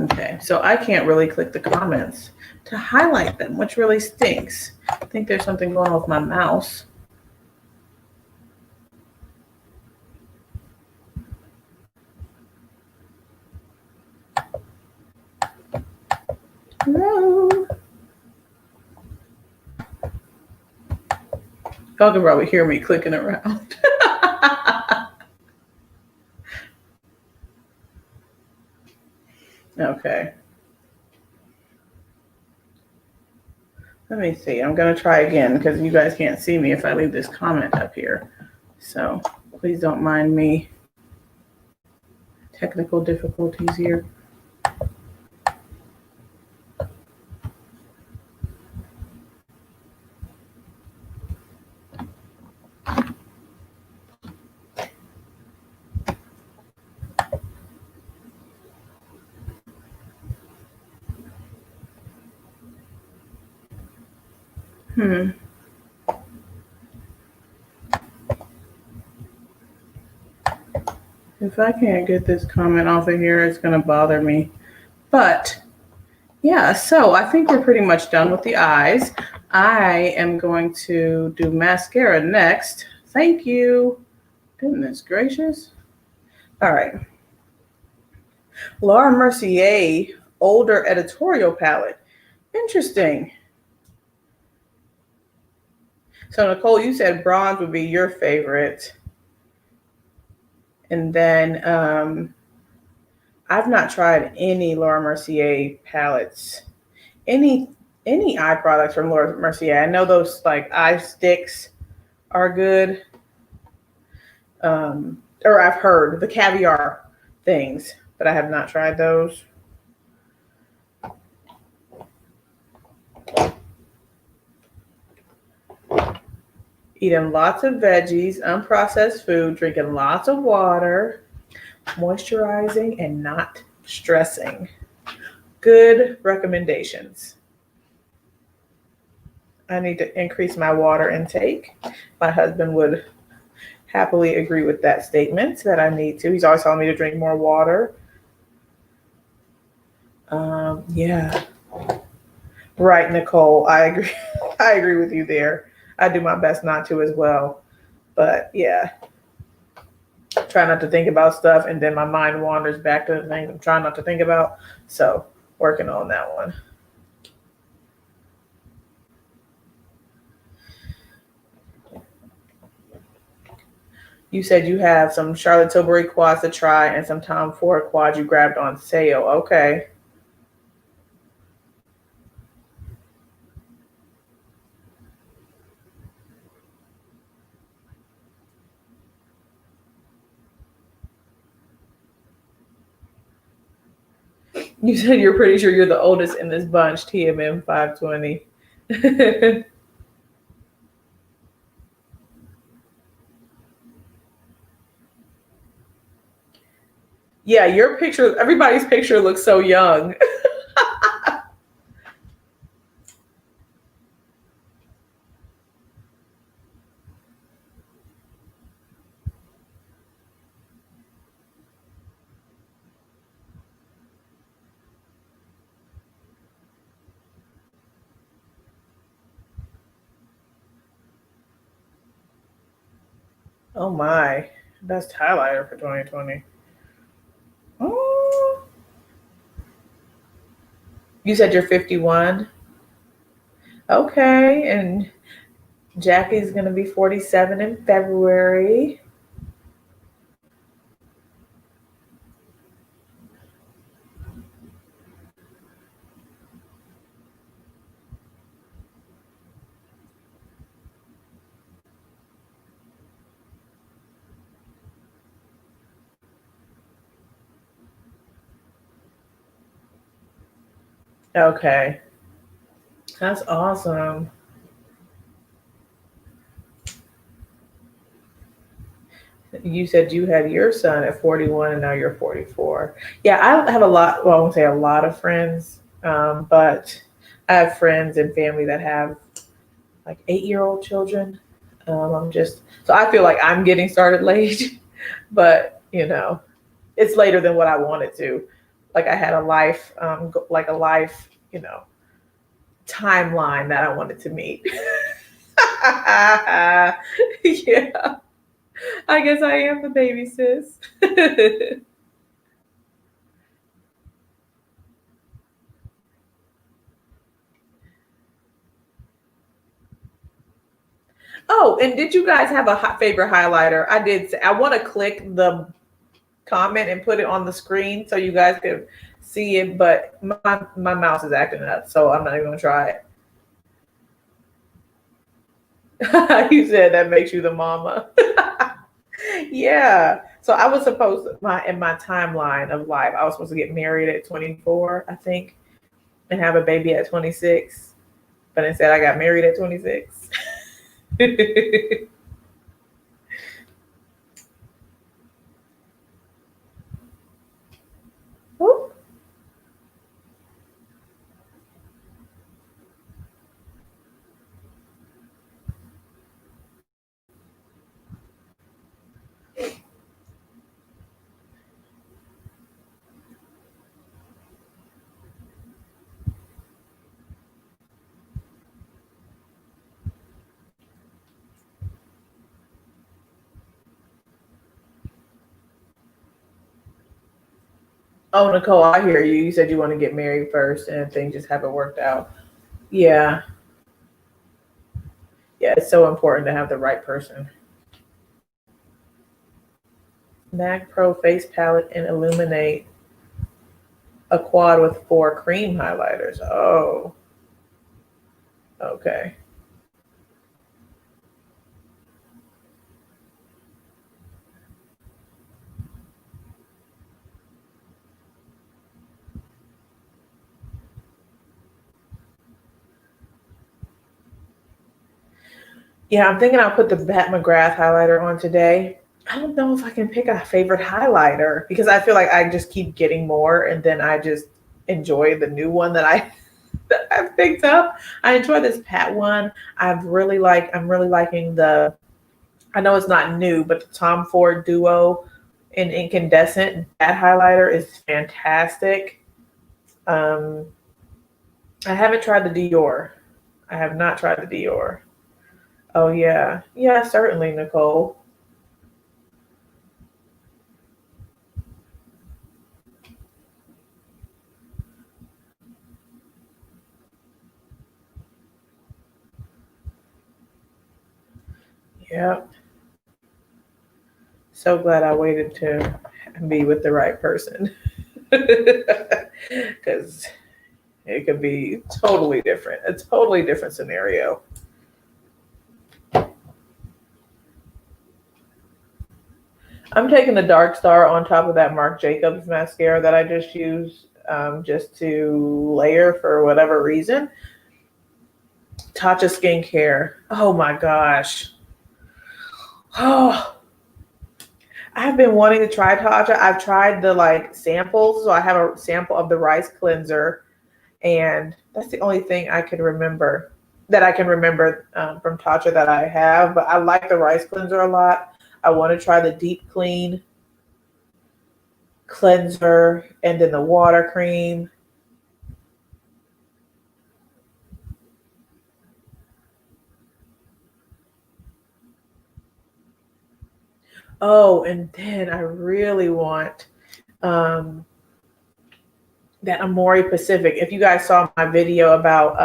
Speaker 1: Okay, so I can't really click the comments to highlight them, which really stinks. I think there's something going on with my mouse. Hello. Y'all can probably hear me clicking around. Okay. Let me see. I'm going to try again because you guys can't see me if I leave this comment up here. So please don't mind me. Technical difficulties here. If I can't get this comment off of here, it's going to bother me. But yeah, so I think we're pretty much done with the eyes. I am going to do mascara next. Thank you. Goodness gracious. All right. Laura Mercier, older editorial palette. Interesting. So Nicole, you said bronze would be your favorite. And then I've not tried any Laura Mercier palettes. Any eye products from Laura Mercier. I know those like eye sticks are good. Or I've heard the caviar things, but I have not tried those. Eating lots of veggies, unprocessed food, drinking lots of water, moisturizing, and not stressing. Good recommendations. I need to increase my water intake. My husband would happily agree with that statement that I need to. He's always telling me to drink more water. Yeah. Right, Nicole. I agree. I agree with you there. I do my best not to as well. But yeah. Try not to think about stuff and then my mind wanders back to the things I'm trying not to think about. So working on that one. You said you have some Charlotte Tilbury quads to try and some Tom Ford quads you grabbed on sale. Okay. You said you're pretty sure you're the oldest in this bunch, TMM 520. Yeah, your picture, everybody's picture looks so young. Oh my, best highlighter for 2020. Oh. You said you're 51? Okay, and Jackie's going to be 47 in February. Okay. That's awesome. You said you had your son at 41 and now you're 44. Yeah, I have a lot, well, I won't say a lot of friends, but I have friends and family that have like 8-year-old children. I'm just, so I feel like I'm getting started late, but it's later than what I wanted to. Like I had a life, like a life, timeline that I wanted to meet. Yeah, I guess I am the baby sis. Oh, and did you guys have a favorite highlighter? I did. I want to click the comment and put it on the screen so you guys could see it, but my mouse is acting up, so I'm not even gonna try it. You said that makes you the mama. Yeah. So I was supposed to, my in my timeline of life, I was supposed to get married at 24, I think, and have a baby at 26. But instead I got married at 26. Oh, Nicole, I hear you. You said you want to get married first and things just haven't worked out. Yeah. Yeah, it's so important to have the right person. MAC Pro Face Palette and Illuminate a quad with 4 cream highlighters. Oh, okay. Yeah, I'm thinking I'll put the McGrath highlighter on today. I don't know if I can pick a favorite highlighter because I feel like I just keep getting more and then I just enjoy the new one that I've picked up. I enjoy this Pat one. I'm really liking the, I know it's not new, but the Tom Ford Duo in incandescent. That highlighter is fantastic. Um, I haven't tried the Dior. I have not tried the Dior. Oh yeah, yeah, certainly, Nicole. Yep. So glad I waited to be with the right person because it could be totally different. A totally different scenario. I'm taking the Dark Star on top of that Marc Jacobs mascara that I just used, just to layer for whatever reason. Tatcha Skincare. Oh my gosh. Oh, I've been wanting to try Tatcha. I've tried the like samples. So I have a sample of the rice cleanser, and that's the only thing I can remember from Tatcha that I have. But I like the rice cleanser a lot. I want to try the deep clean cleanser and then the water cream. Oh, and then I really want um, that Amore Pacific. If you guys saw my video about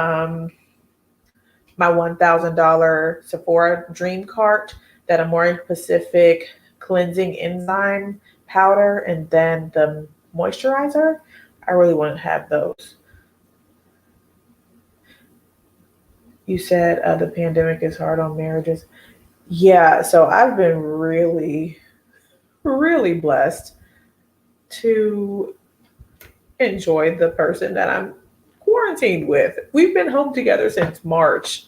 Speaker 1: my $1,000 Sephora Dream Cart, that Amore Pacific cleansing enzyme powder, and then the moisturizer, I really want to have those. You said the pandemic is hard on marriages. Yeah, so I've been really, really blessed to enjoy the person that I'm quarantined with? We've been home together since March.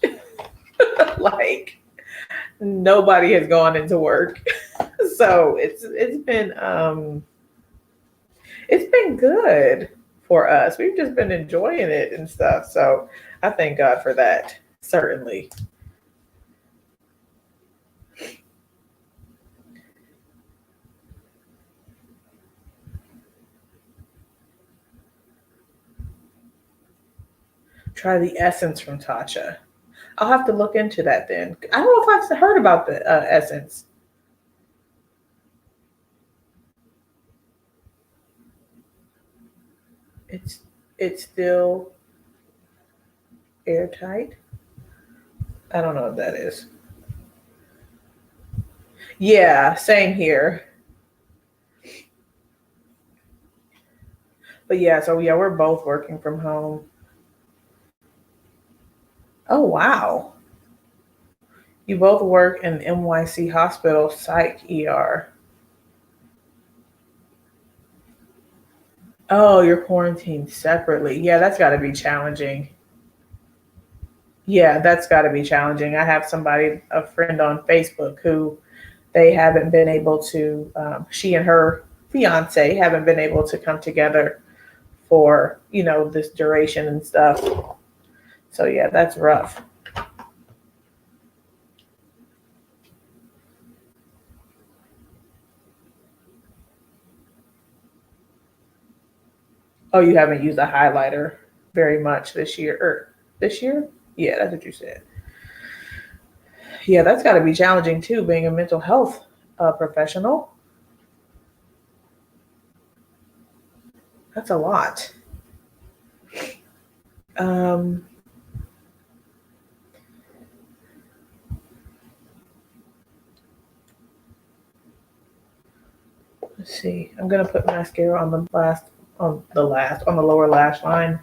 Speaker 1: Like nobody has gone into work. So it's been good for us. We've just been enjoying it and stuff. So I thank God for that, certainly. Try the Essence from Tatcha. I'll have to look into that then. I don't know if I've heard about the Essence. It's still airtight. I don't know what that is. Yeah, same here. But yeah, so yeah, we're both working from home. Oh wow. You both work in NYC hospital psych ER. Oh, you're quarantined separately. Yeah, that's got to be challenging. Yeah, that's got to be challenging. I have a friend on Facebook who they haven't been able to, she and her fiance haven't been able to come together for, this duration and stuff. So yeah, that's rough. Oh, you haven't used a highlighter very much this year, or this year? Yeah, that's what you said. Yeah, that's got to be challenging too, being a mental health professional. That's a lot. Um, let's see. I'm gonna put mascara on the lower lash line.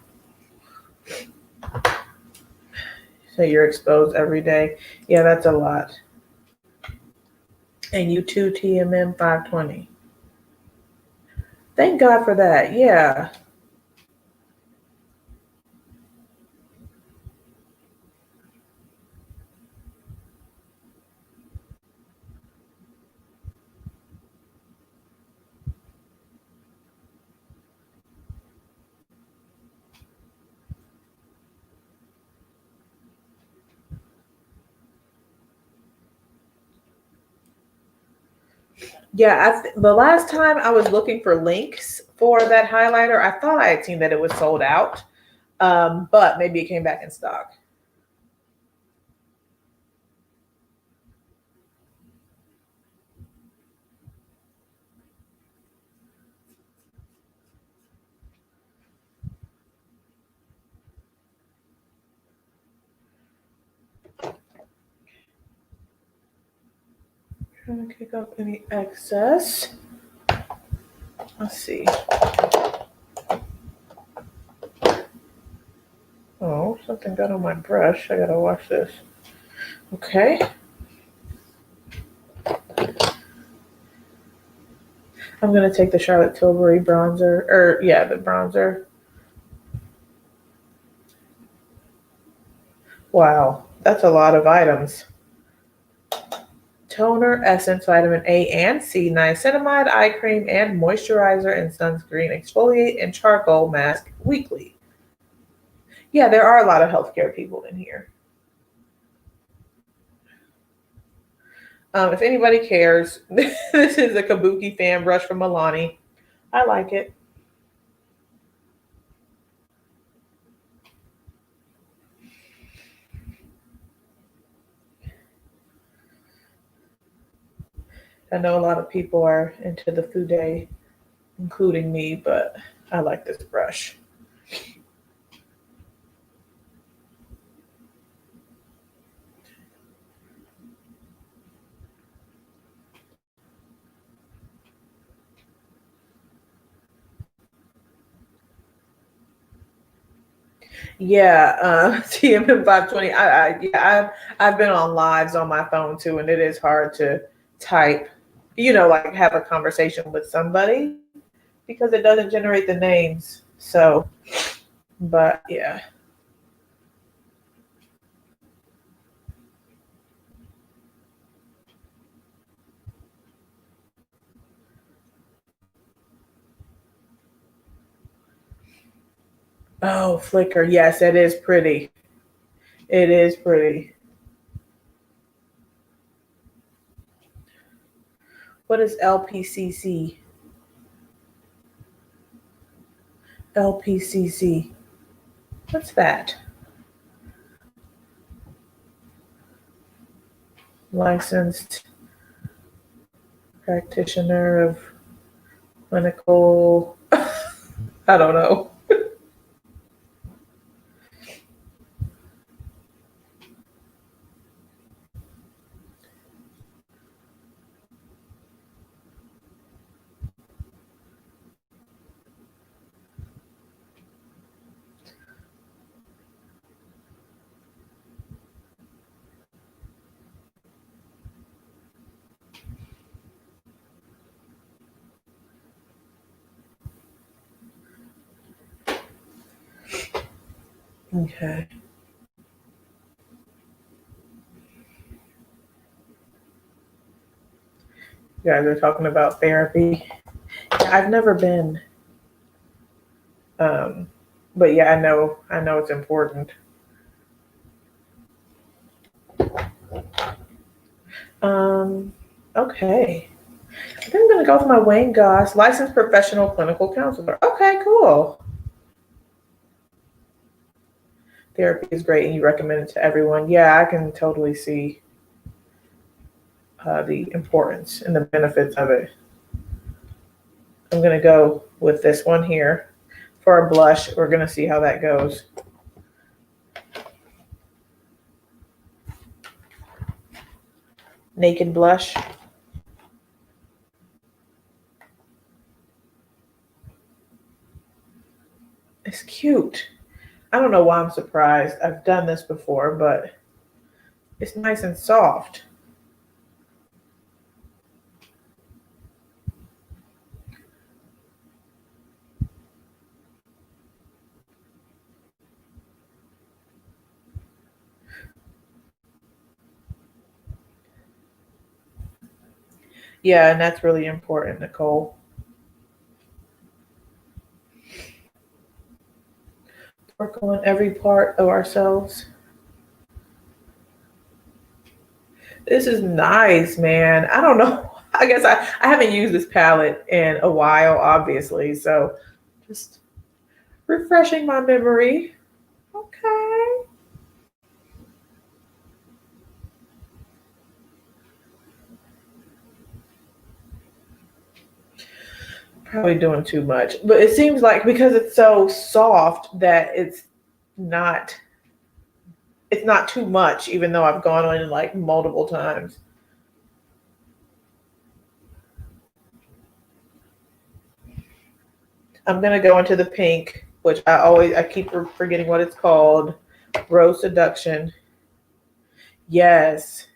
Speaker 1: So you're exposed every day. Yeah, that's a lot. And you too, TMM 520. Thank God for that. Yeah. Yeah, the last time I was looking for links for that highlighter, I thought I had seen that it was sold out, but maybe it came back in stock. Trying to kick off any excess. Let's see. Oh, something got on my brush. I gotta wash this. Okay. I'm gonna take the Charlotte Tilbury bronzer, the bronzer. Wow, that's a lot of items. Toner, essence, vitamin A and C, niacinamide, eye cream, and moisturizer and sunscreen, exfoliate, and charcoal mask weekly. Yeah, there are a lot of healthcare people in here. If anybody cares, this is a Kabuki fan brush from Milani. I like it. I know a lot of people are into the Fude, including me, but I like this brush. Yeah, TMM 520. I've been on lives on my phone too, and it is hard to type, like have a conversation with somebody because it doesn't generate the names. So, But yeah. Oh, flicker. Yes, it is pretty. It is pretty. What is LPCC? LPCC. What's that? Licensed practitioner of clinical. I don't know. Okay. You guys are talking about therapy. I've never been. But yeah, I know it's important. Okay. I think I'm gonna go with my Wayne Goss, licensed professional clinical counselor. Okay, cool. Therapy is great and you recommend it to everyone. Yeah, I can totally see the importance and the benefits of it. I'm gonna go with this one here for a blush. We're gonna see how that goes. Naked blush. It's cute. I don't know why I'm surprised. I've done this before, but it's nice and soft. Yeah, and that's really important, Nicole. Work on every part of ourselves. This is nice, man. I don't know. I guess I haven't used this palette in a while, obviously. So just refreshing my memory. Okay. Probably doing too much. But it seems like because it's so soft that not it's not too much, even though I've gone on it like multiple times. I'm gonna go into the pink, which I keep forgetting what it's called. Rose Seduction. Yes.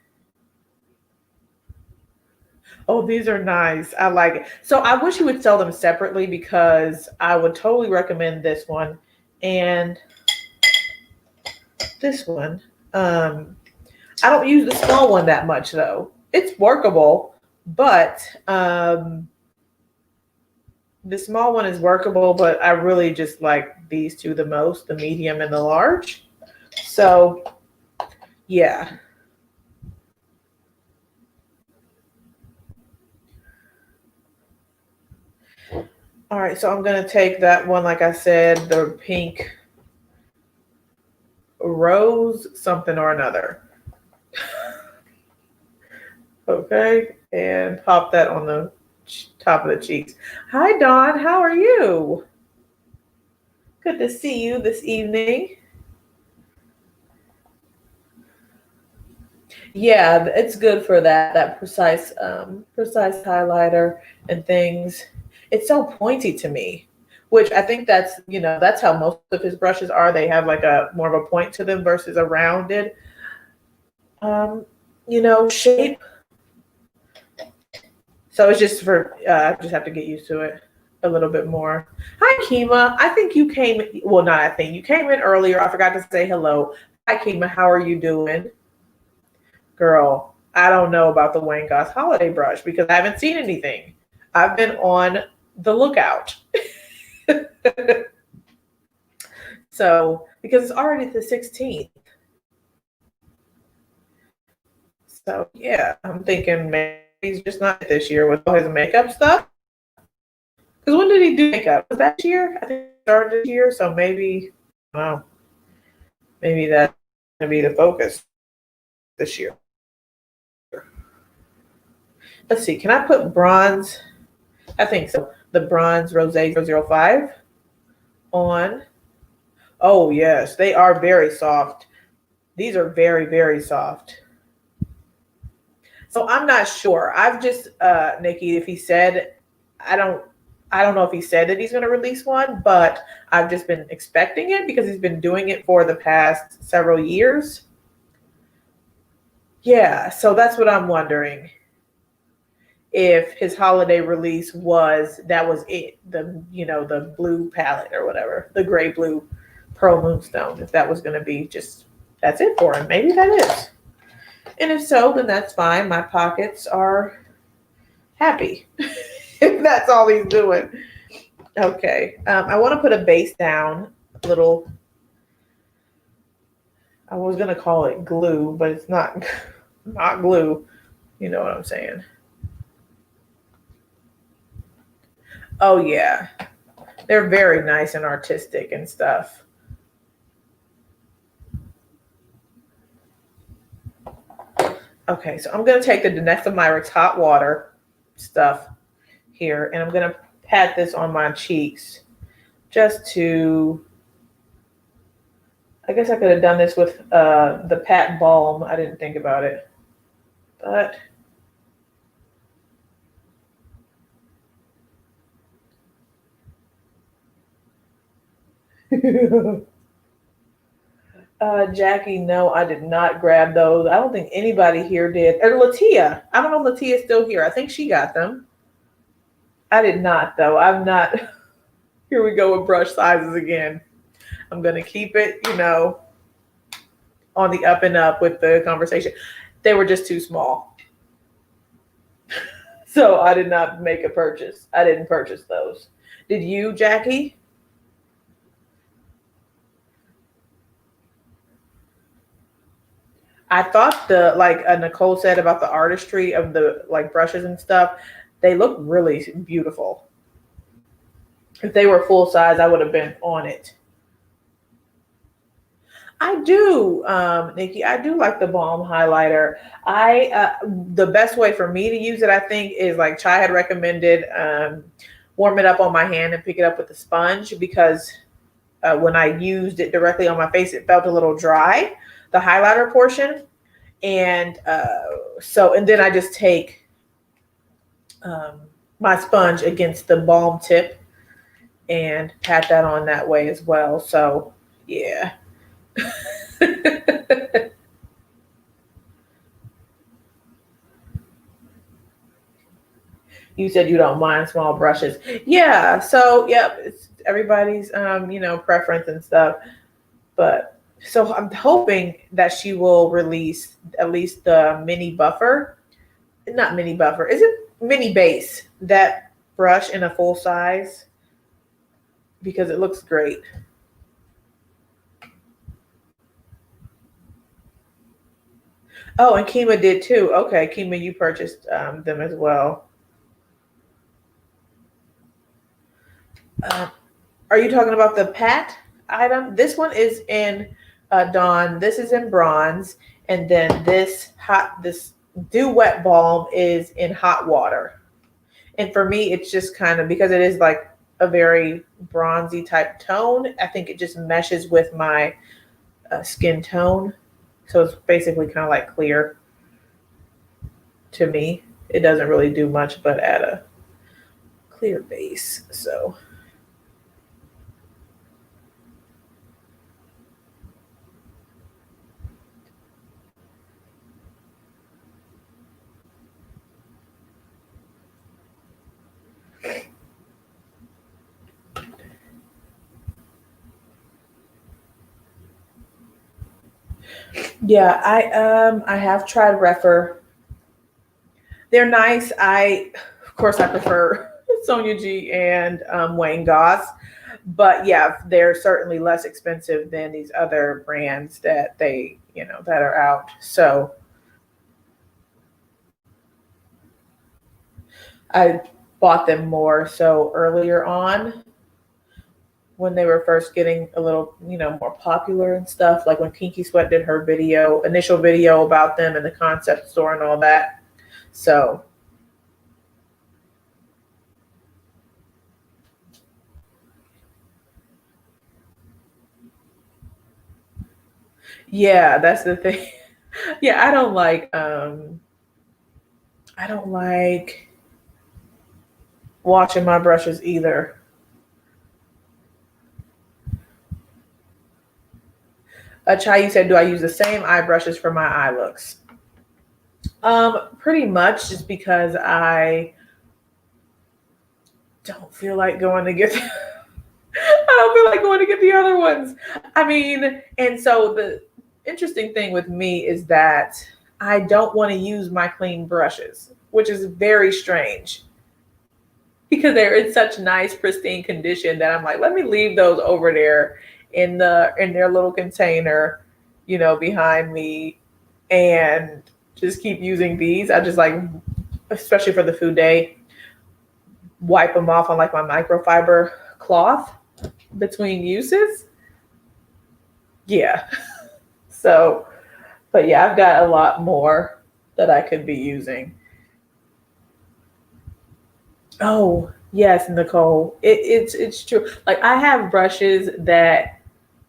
Speaker 1: Oh, these are nice. I like it. So I wish you would sell them separately because I would totally recommend this one and this one. I don't use the small one that much though. It's workable, but the small one is workable, but I really just like these two the most, the medium and the large. So yeah. All right, so I'm gonna take that one, like I said, the pink rose something or another. Okay, and pop that on the top of the cheeks. Hi, Dawn. How are you? Good to see you this evening. Yeah, it's good for that precise highlighter and things. It's so pointy to me, which I think that's how most of his brushes are. They have like a more of a point to them versus a rounded shape. So it's just I just have to get used to it. a little bit more. Hi, Kima. I think you came, well, not I think, you came in earlier. I forgot to say hello. Hi, Kima. How are you doing? Girl, I don't know about the Wayne Goss holiday brush because I haven't seen anything. I've been on the lookout. So, because it's already the 16th. So, yeah, I'm thinking maybe he's just not this year with all his makeup stuff. Because when did he do makeup? Was that year? I think it started this year. So maybe, I don't know, maybe that's going to be the focus this year. Let's see. Can I put bronze? I think so. The bronze Rose 005 on. Oh, yes. They are very soft. These are very, very soft. So I'm not sure. I've just, Nikki, if he said, I don't know if he said that he's going to release one, but I've just been expecting it because he's been doing it for the past several years. Yeah, so that's what I'm wondering. If his holiday release was it, the blue palette or whatever, the gray blue pearl moonstone, if that was going to be just that's it for him. Maybe that is. And if so, then that's fine. My pockets are happy if that's all he's doing. Okay. I want to put a base down, a little. I was going to call it glue, but it's not glue. You know what I'm saying? Oh, yeah. They're very nice and artistic and stuff. Okay, so I'm going to take the Danessa hot water stuff here, and I'm going to pat this on my cheeks just to, I guess I could have done this with the Pat Balm. I didn't think about it, but Jackie, no, I did not grab those. I don't think anybody here did. Or Latia. I don't know if Latia's still here. I think she got them. I did not, though. I'm not. Here we go with brush sizes again. I'm going to keep it, on the up and up with the conversation. They were just too small. So I did not make a purchase. I didn't purchase those. Did you, Jackie? I thought like Nicole said about the artistry of the like brushes and stuff, they look really beautiful. If they were full size, I would have been on it. I do, Nikki. I do like the balm highlighter. The best way for me to use it, I think, is like Chai had recommended. Warm it up on my hand and pick it up with the sponge because when I used it directly on my face, it felt a little dry, the highlighter portion. And and then I just take my sponge against the balm tip and pat that on that way as well. So, yeah. You said you don't mind small brushes. Yeah. So, yep, it's everybody's, preference and stuff. But so I'm hoping that she will release at least the mini buffer. Not mini buffer. Is it mini base? That brush in a full size because it looks great. Oh, and Kima did too. Okay, Kima, you purchased them as well. Are you talking about the Pat item? This one is in Dawn. This is in bronze, and then this Dew Wet Balm is in hot water. And for me, it's just kind of because it is like a very bronzy type tone. I think it just meshes with my skin tone, so it's basically kind of like clear to me. It doesn't really do much but add a clear base. So. Yeah, I have tried Refer. They're nice. Of course I prefer Sonia G and Wayne Goss, but yeah, they're certainly less expensive than these other brands that that are out. So I bought them more so earlier on when they were first getting a little, more popular and stuff. Like when Kinky Sweat did her initial video about them in the concept store and all that. So yeah, that's the thing. Yeah, I don't like washing my brushes either. Chai, you said, do I use the same eye brushes for my eye looks? Pretty much, just because I don't feel like going to get. I don't feel like going to get the other ones. I mean, and so the interesting thing with me is that I don't want to use my clean brushes, which is very strange because they're in such nice, pristine condition that I'm like, let me leave those over there in their little container, behind me, and just keep using these. I just like, especially for the food day, wipe them off on like my microfiber cloth between uses. Yeah. So, but yeah, I've got a lot more that I could be using. Oh, yes, Nicole. It's true. Like I have brushes that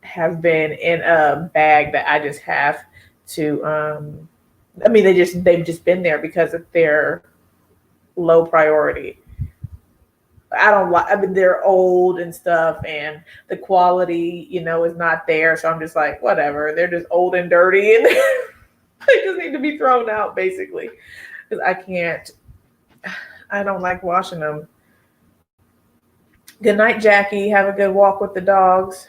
Speaker 1: have been in a bag that I just have to I mean they've just been there because of their low priority. I don't like. I mean, they're old and stuff, and the quality, is not there. So I'm just like, whatever. They're just old and dirty, and they just need to be thrown out, basically, because I can't. I don't like washing them. Good night, Jackie. Have a good walk with the dogs.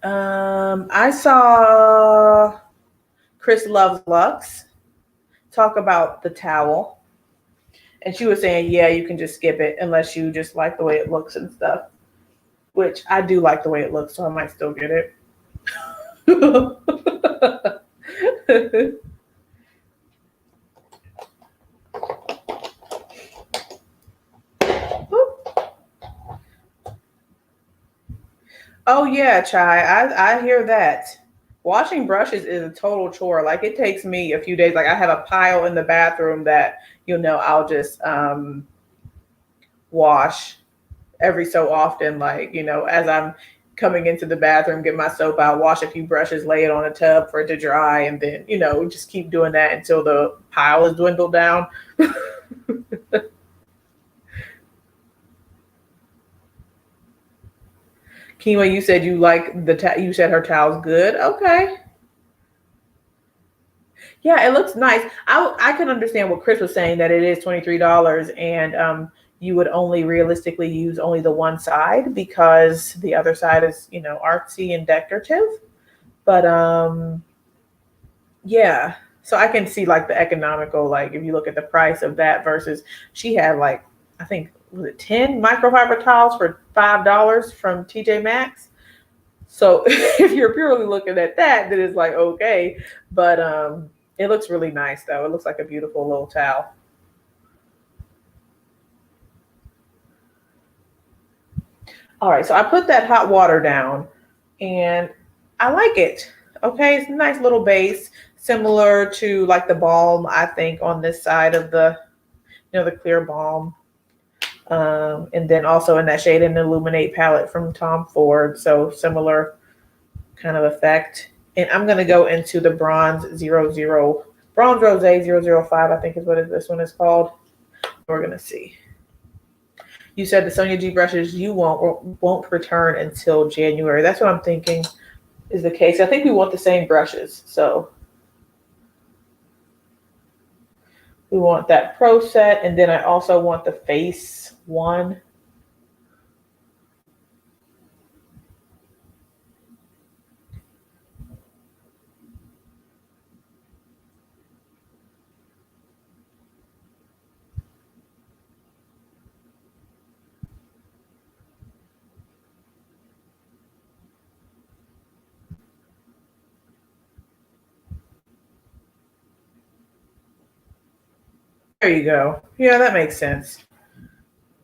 Speaker 1: I saw Chris Loves Lux talk about the towel. And she was saying, yeah, you can just skip it unless you just like the way it looks and stuff, which I do like the way it looks, so I might still get it. Oh yeah, Chai. I hear that. Washing brushes is a total chore. Like it takes me a few days. Like I have a pile in the bathroom that I'll just wash every so often. Like as I'm coming into the bathroom, get my soap out, wash a few brushes, lay it on a tub for it to dry, and then just keep doing that until the pile is dwindled down. Kima, you said you like you said her towel's good. Okay. Yeah, it looks nice. I can understand what Chris was saying, that it is $23 and you would only realistically use only the one side because the other side is, artsy and decorative. But yeah. So I can see like the economical, like if you look at the price of that versus she had like, I think was it 10 microfiber towels for $5 from TJ Maxx. So if you're purely looking at that, then it's like okay. But it looks really nice though. It looks like a beautiful little towel. All right, so I put that hot water down and I like it. Okay, it's a nice little base, similar to like the balm, I think, on this side of the clear balm. And then also in that shade and Illuminate palette from Tom Ford. So similar kind of effect. And I'm going to go into the Bronze Rosé 005, I think is what this one is called. We're going to see. You said the Sonia G brushes you won't return until January. That's what I'm thinking is the case. I think we want the same brushes. So we want that Pro set. And then I also want the face one. There you go. Yeah, that makes sense.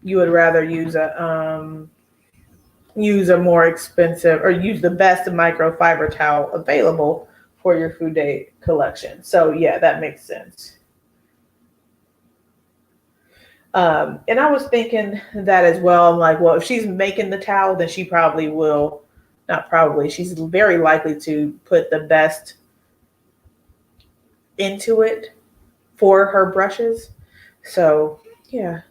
Speaker 1: You would rather use a more expensive or use the best microfiber towel available for your Foundatin collection. So yeah, that makes sense. And I was thinking that as well. I'm like, well, if she's making the towel, then she probably will, not probably, she's very likely to put the best into it for her brushes. So yeah.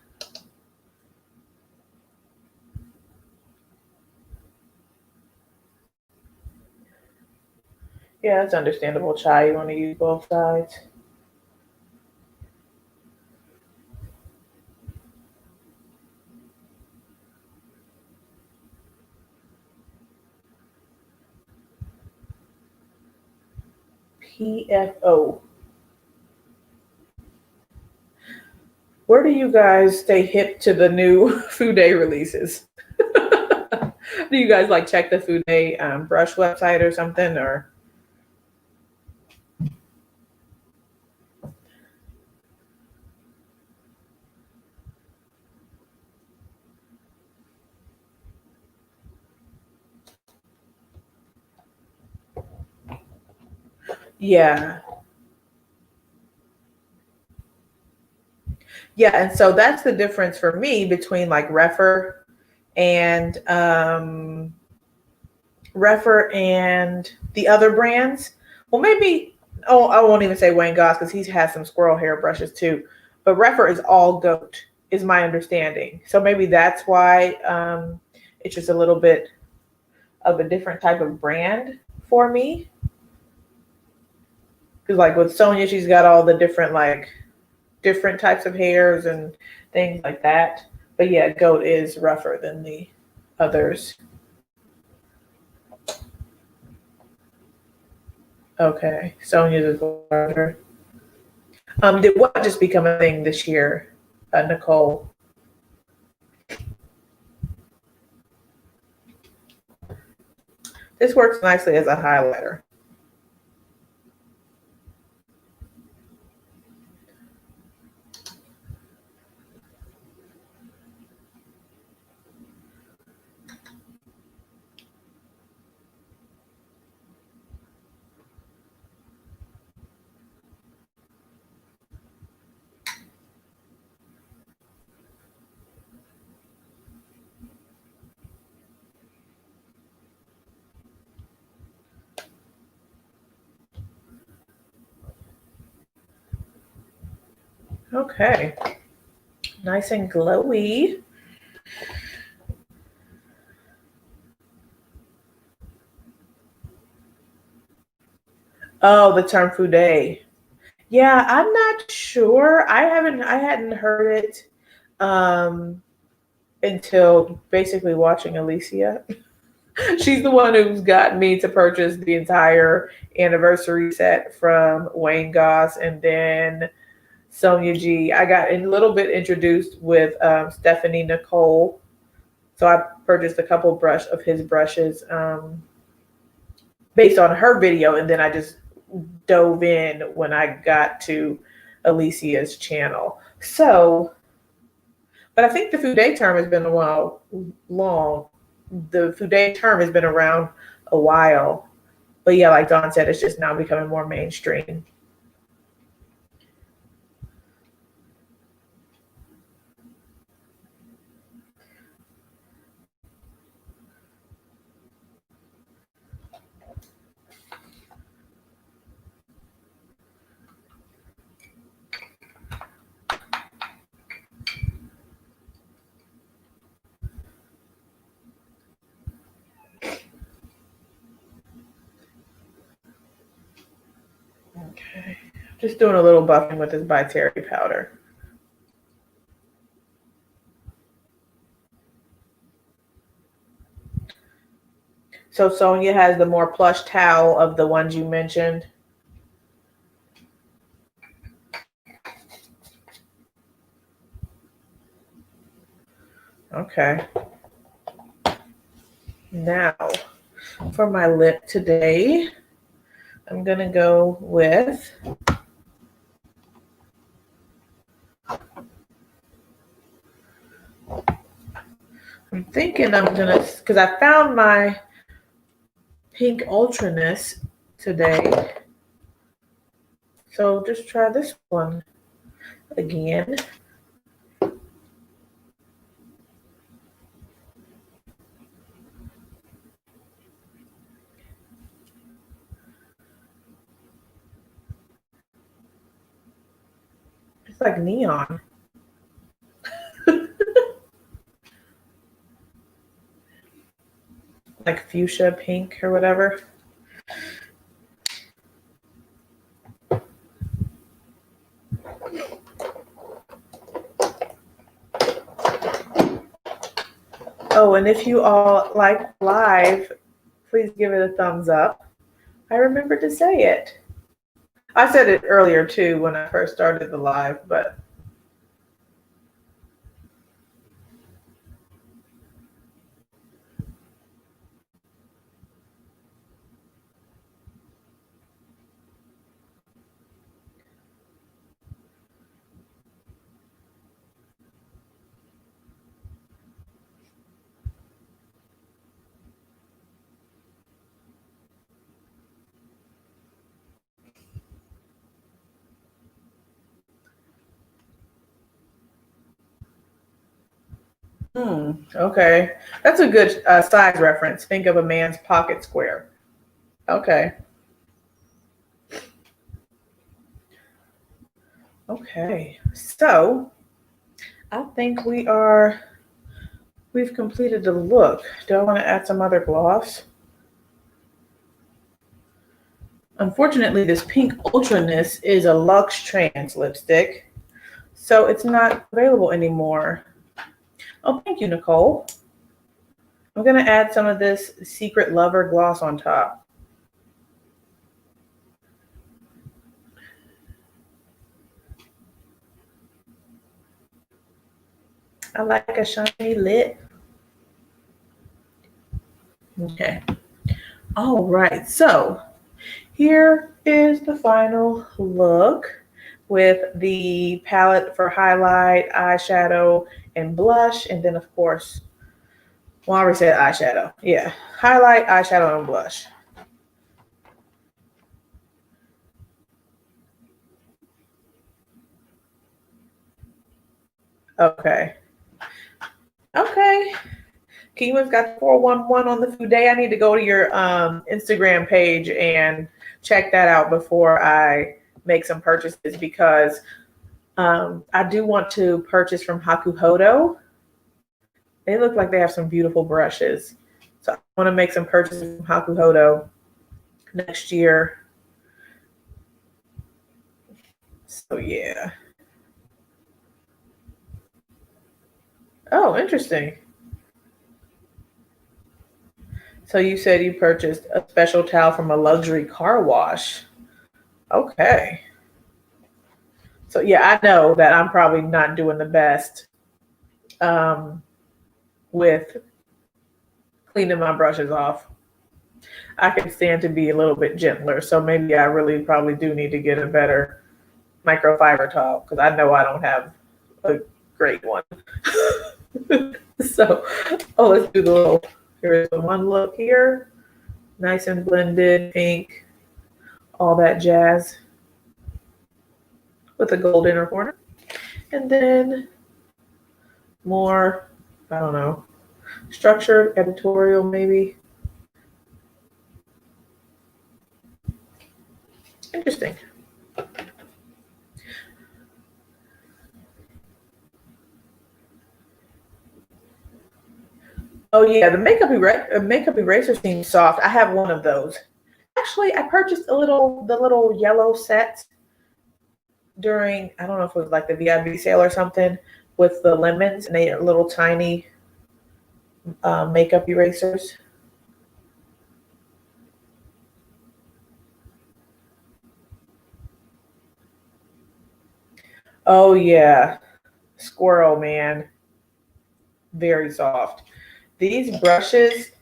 Speaker 1: Yeah, it's understandable, Chai. You want to use both sides. PFO. Where do you guys stay hip to the new Foundatin releases? Do you guys like check the Foundatin brush website or something? Or yeah, yeah, and so that's the difference for me between like and Refer and the other brands. Well, maybe, oh, I won't even say Wayne Goss because he has some squirrel hair brushes too. But Refer is all goat, is my understanding. So maybe that's why it's just a little bit of a different type of brand for me. Because like with Sonia, she's got all the different types of hairs and things like that. But yeah, goat is rougher than the others. Okay, Sonia's is larger. Did what just become a thing this year, Nicole? This works nicely as a highlighter. Okay, nice and glowy. Oh, the term Fude. Yeah, I'm not sure. I hadn't heard it until basically watching Alicia. She's the one who's got me to purchase the entire anniversary set from Wayne Goss and then Sonia G. I got a little bit introduced with Stephanie Nicole. So I purchased a couple of his brushes based on her video, and then I just dove in when I got to Alicia's channel. So, but I think the Fude term has been a while long. The Fude term has been around a while. But yeah, like Dawn said, it's just now becoming more mainstream. Okay. Just doing a little buffing with this By Terry powder. So Sonia has the more plush towel of the ones you mentioned. Okay. Now, for my lip today, I'm going to go with I'm thinking I'm gonna, because I found my pink ultraness today. So just try this one again. It's like neon. Like fuchsia pink or whatever. Oh, and if you all like live, please give it a thumbs up. I remembered to say it. I said it earlier too when I first started the live, but okay. That's a good size reference. Think of a man's pocket square. Okay. Okay. So I think we've completed the look. Do I want to add some other gloss? Unfortunately, this pink ultraness is a Luxe Trans lipstick, so it's not available anymore. Oh, thank you, Nicole. I'm going to add some of this Secret Lover gloss on top. I like a shiny lip. Okay. All right. So here is the final look with the palette for highlight, eyeshadow, and blush. And then, of course, well, I already said eyeshadow. Yeah. Highlight, eyeshadow, and blush. Okay. Okay. Kima's got 411 on the food day. I need to go to your Instagram page and check that out before I make some purchases because I do want to purchase from Hakuhodo. They look like they have some beautiful brushes. So I want to make some purchases from Hakuhodo next year. So yeah. Oh, interesting. So you said you purchased a special towel from a luxury car wash. Okay. So yeah, I know that I'm probably not doing the best with cleaning my brushes off. I can stand to be a little bit gentler. So maybe I really probably do need to get a better microfiber towel because I know I don't have a great one. So, oh, let's do the little, here's the one look here. Nice and blended, pink, all that jazz with a gold inner corner. And then more, I don't know, structured editorial maybe. Interesting. Oh yeah, the makeup eraser seems soft. I have one of those. Actually, I purchased the little yellow set during, I don't know if it was like the VIB sale or something, with the lemons, and they are little tiny makeup erasers. Oh yeah, squirrel man, very soft. These brushes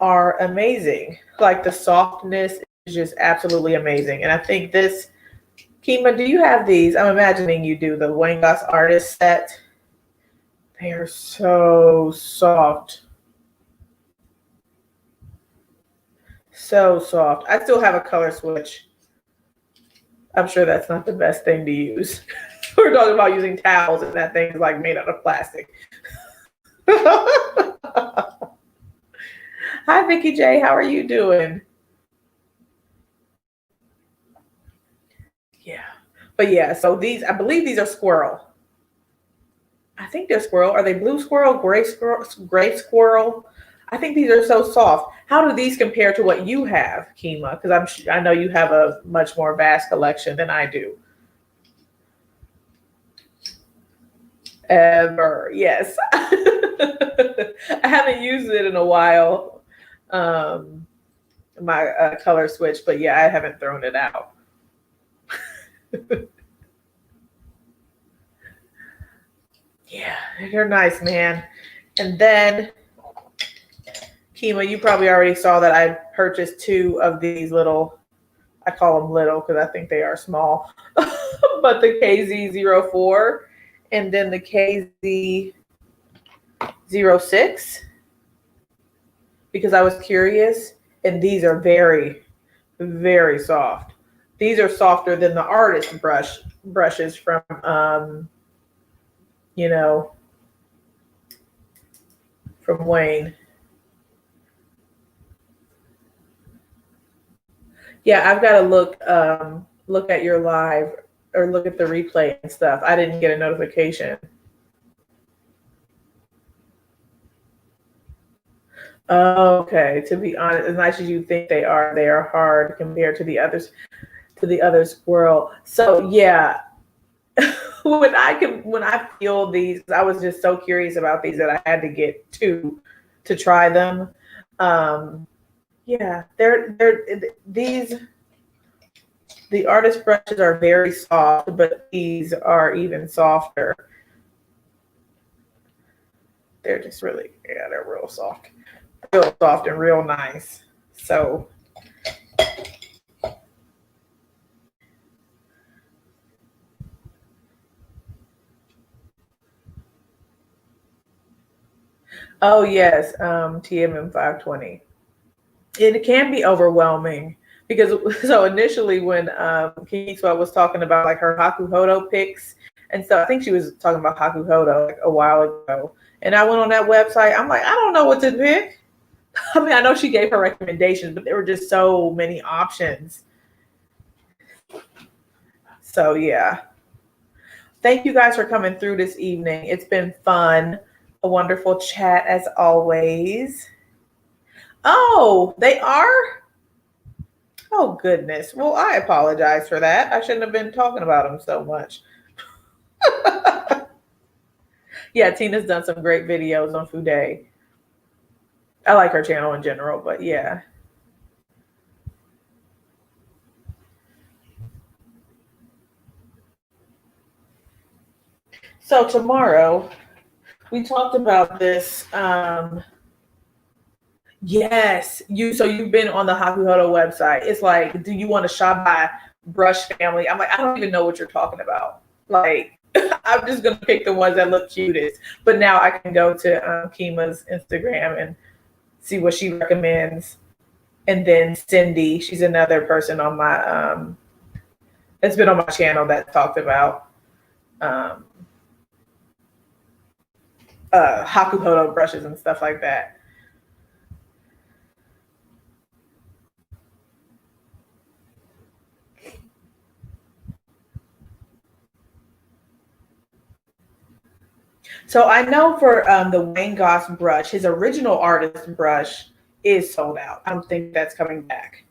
Speaker 1: are amazing. Like the softness is just absolutely amazing. And I think this, Kima, do you have these? I'm imagining you do, the Wangas artist set. They are so soft. So soft. I still have a color switch. I'm sure that's not the best thing to use. We're talking about using towels and that thing is like made out of plastic. Hi, Vicky J. How are you doing? Yeah. But yeah, so these, I believe these are squirrel. I think they're squirrel. Are they blue squirrel, gray squirrel, gray squirrel? I think these are so soft. How do these compare to what you have, Kima? Because I know you have a much more vast collection than I do. Ever, yes. I haven't used it in a while. My color switch, but yeah, I haven't thrown it out. Yeah, they're nice, man. And then, Kima, you probably already saw that I purchased 2 of these little, I call them little because I think they are small, but the KZ04 and then the KZ06 because I was curious, and these are very, very soft. These are softer than the artist brushes from, you know, from Wayne. Yeah, I've got to look at your live or look at the replay and stuff. I didn't get a notification. Okay, to be honest, as nice as you think they are hard compared to the other squirrel. So yeah, when I feel these, I was just so curious about these that I had to get 2 to try them. Yeah, these. The artist brushes are very soft, but these are even softer. They're just really, yeah, they're real soft and real nice. So oh yes, TMM 520. It can be overwhelming because so initially when Kingswa was talking about like her Hakuhodo picks and so I think she was talking about Hakuhodo like a while ago. And I went on that website. I'm like, I don't know what to pick. I mean, I know she gave her recommendations, but there were just so many options. So yeah. Thank you guys for coming through this evening. It's been fun. A wonderful chat as always. Oh, they are? Oh, goodness. Well, I apologize for that. I shouldn't have been talking about them so much. Yeah, Tina's done some great videos on Fude. I like her channel in general, but yeah. So tomorrow, we talked about this. Yes, you've been on the Hakuhodo website. It's like, do you want to shop by brush family? I'm like, I don't even know what you're talking about. Like, I'm just gonna pick the ones that look cutest. But now I can go to Kima's Instagram and see what she recommends. And then Cindy, she's another person on my that's been on my channel that talked about Hakuhodo brushes and stuff like that. So I know for the Wayne Goss brush, his original artist brush is sold out. I don't think that's coming back.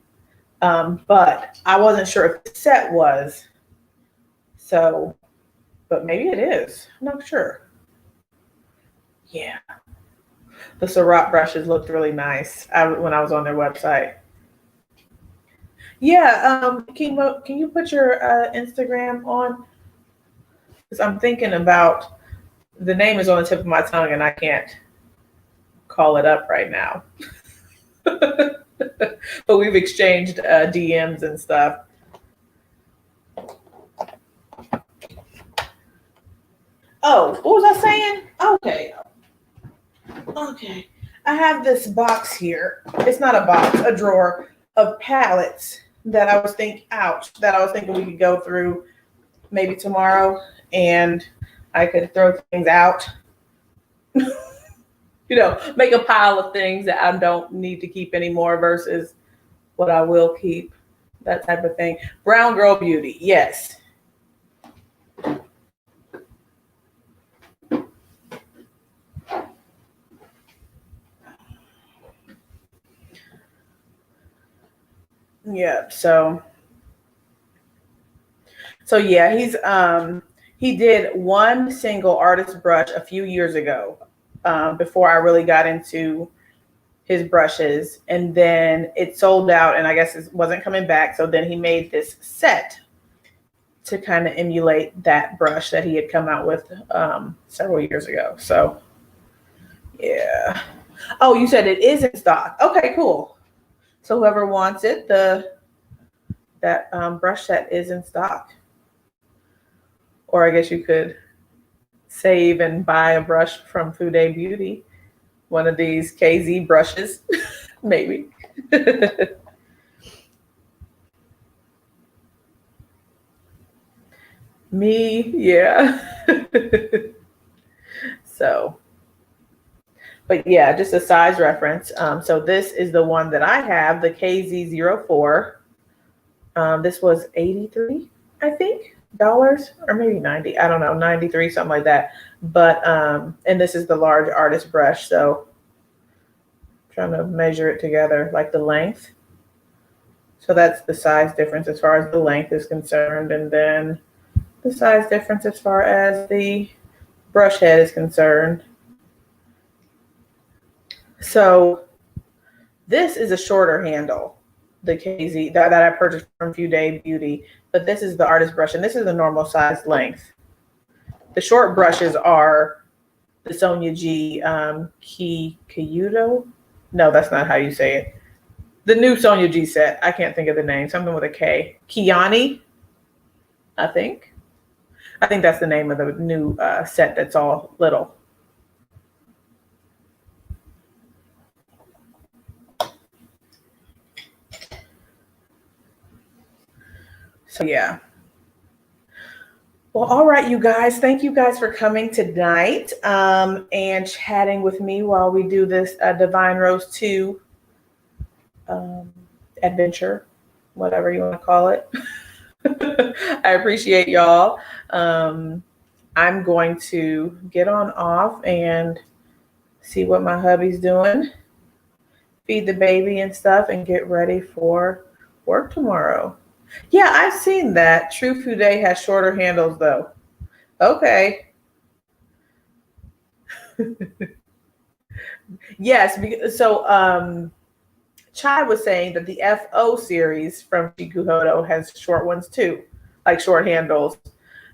Speaker 1: But I wasn't sure if the set was. So, but maybe it is. I'm not sure. Yeah. The Syrah brushes looked really nice when I was on their website. Yeah. Can you put your Instagram on? Because I'm thinking about the name is on the tip of my tongue and I can't call it up right now. But we've exchanged DMs and stuff. Oh, what was I saying? Okay. have this box here. It's not a box, a drawer of palettes that I was thinking we could go through maybe tomorrow, and I could throw things out. You know, make a pile of things that I don't need to keep anymore versus what I will keep, that type of thing. Brown Girl Beauty, yes. Yeah, so yeah, he did one single artist brush a few years ago, before I really got into his brushes, and then it sold out, and I guess it wasn't coming back. So then he made this set to kind of emulate that brush that he had come out with several years ago. So yeah. Oh, you said it is in stock. Okay, cool. So whoever wants it, that brush set is in stock. Or I guess you could save and buy a brush from Foundatin Beauty, one of these KZ brushes, maybe. Me, yeah. So, but yeah, just a size reference. So this is the one that I have, the KZ04. This was $83, I think, dollars, or maybe 90. I don't know, 93, something like that. But and this is the large artist brush. So I'm trying to measure it together, like the length. So that's the size difference as far as the length is concerned, and then the size difference as far as the brush head is concerned. So this is a shorter handle, the KZ that I purchased from Foundatin Beauty, but this is the artist brush, and this is the normal size length. The short brushes are the Sonia G Kiyudo. No, that's not how you say it. The new Sonia G set. I can't think of the name. Something with a K. Kiani, I think. I think that's the name of the new set that's all little. So yeah. Well, all right, you guys. Thank you guys for coming tonight and chatting with me while we do this Divine Rose 2 adventure, whatever you want to call it. I appreciate y'all. I'm going to get on off and see what my hubby's doing, feed the baby and stuff, and get ready for work tomorrow. Yeah, I've seen that. True Fude has shorter handles, though. Okay. Yes. So Chai was saying that the FO series from Shikuhodo has short ones too, like short handles.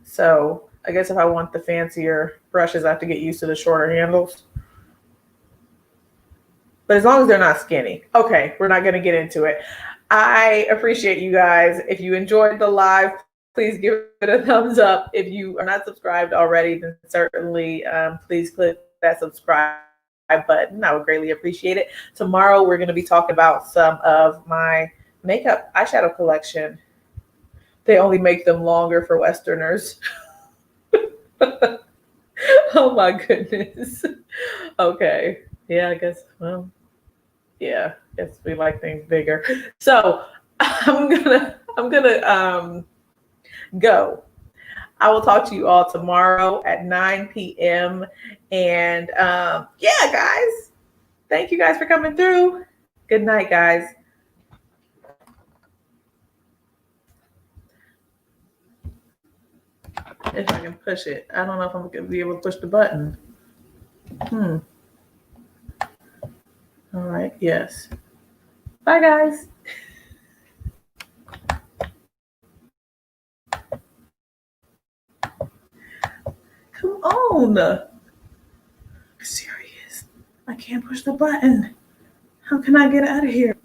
Speaker 1: So I guess if I want the fancier brushes, I have to get used to the shorter handles. But as long as they're not skinny. Okay, we're not going to get into it. I appreciate you guys. If you enjoyed the live, please give it a thumbs up. If you are not subscribed already, then certainly please click that subscribe button. I would greatly appreciate it. Tomorrow, we're going to be talking about some of my makeup eyeshadow collection. They only make them longer for Westerners. Oh my goodness. Okay. Yeah, I guess, well, yeah, I guess we like things bigger. So I'm gonna go. I will talk to you all tomorrow at 9 p.m. And yeah, guys, thank you guys for coming through. Good night, guys. If I can push it. I don't know if I'm going to be able to push the button. All right, yes. Bye, guys. Come on. I'm serious. I can't push the button. How can I get out of here?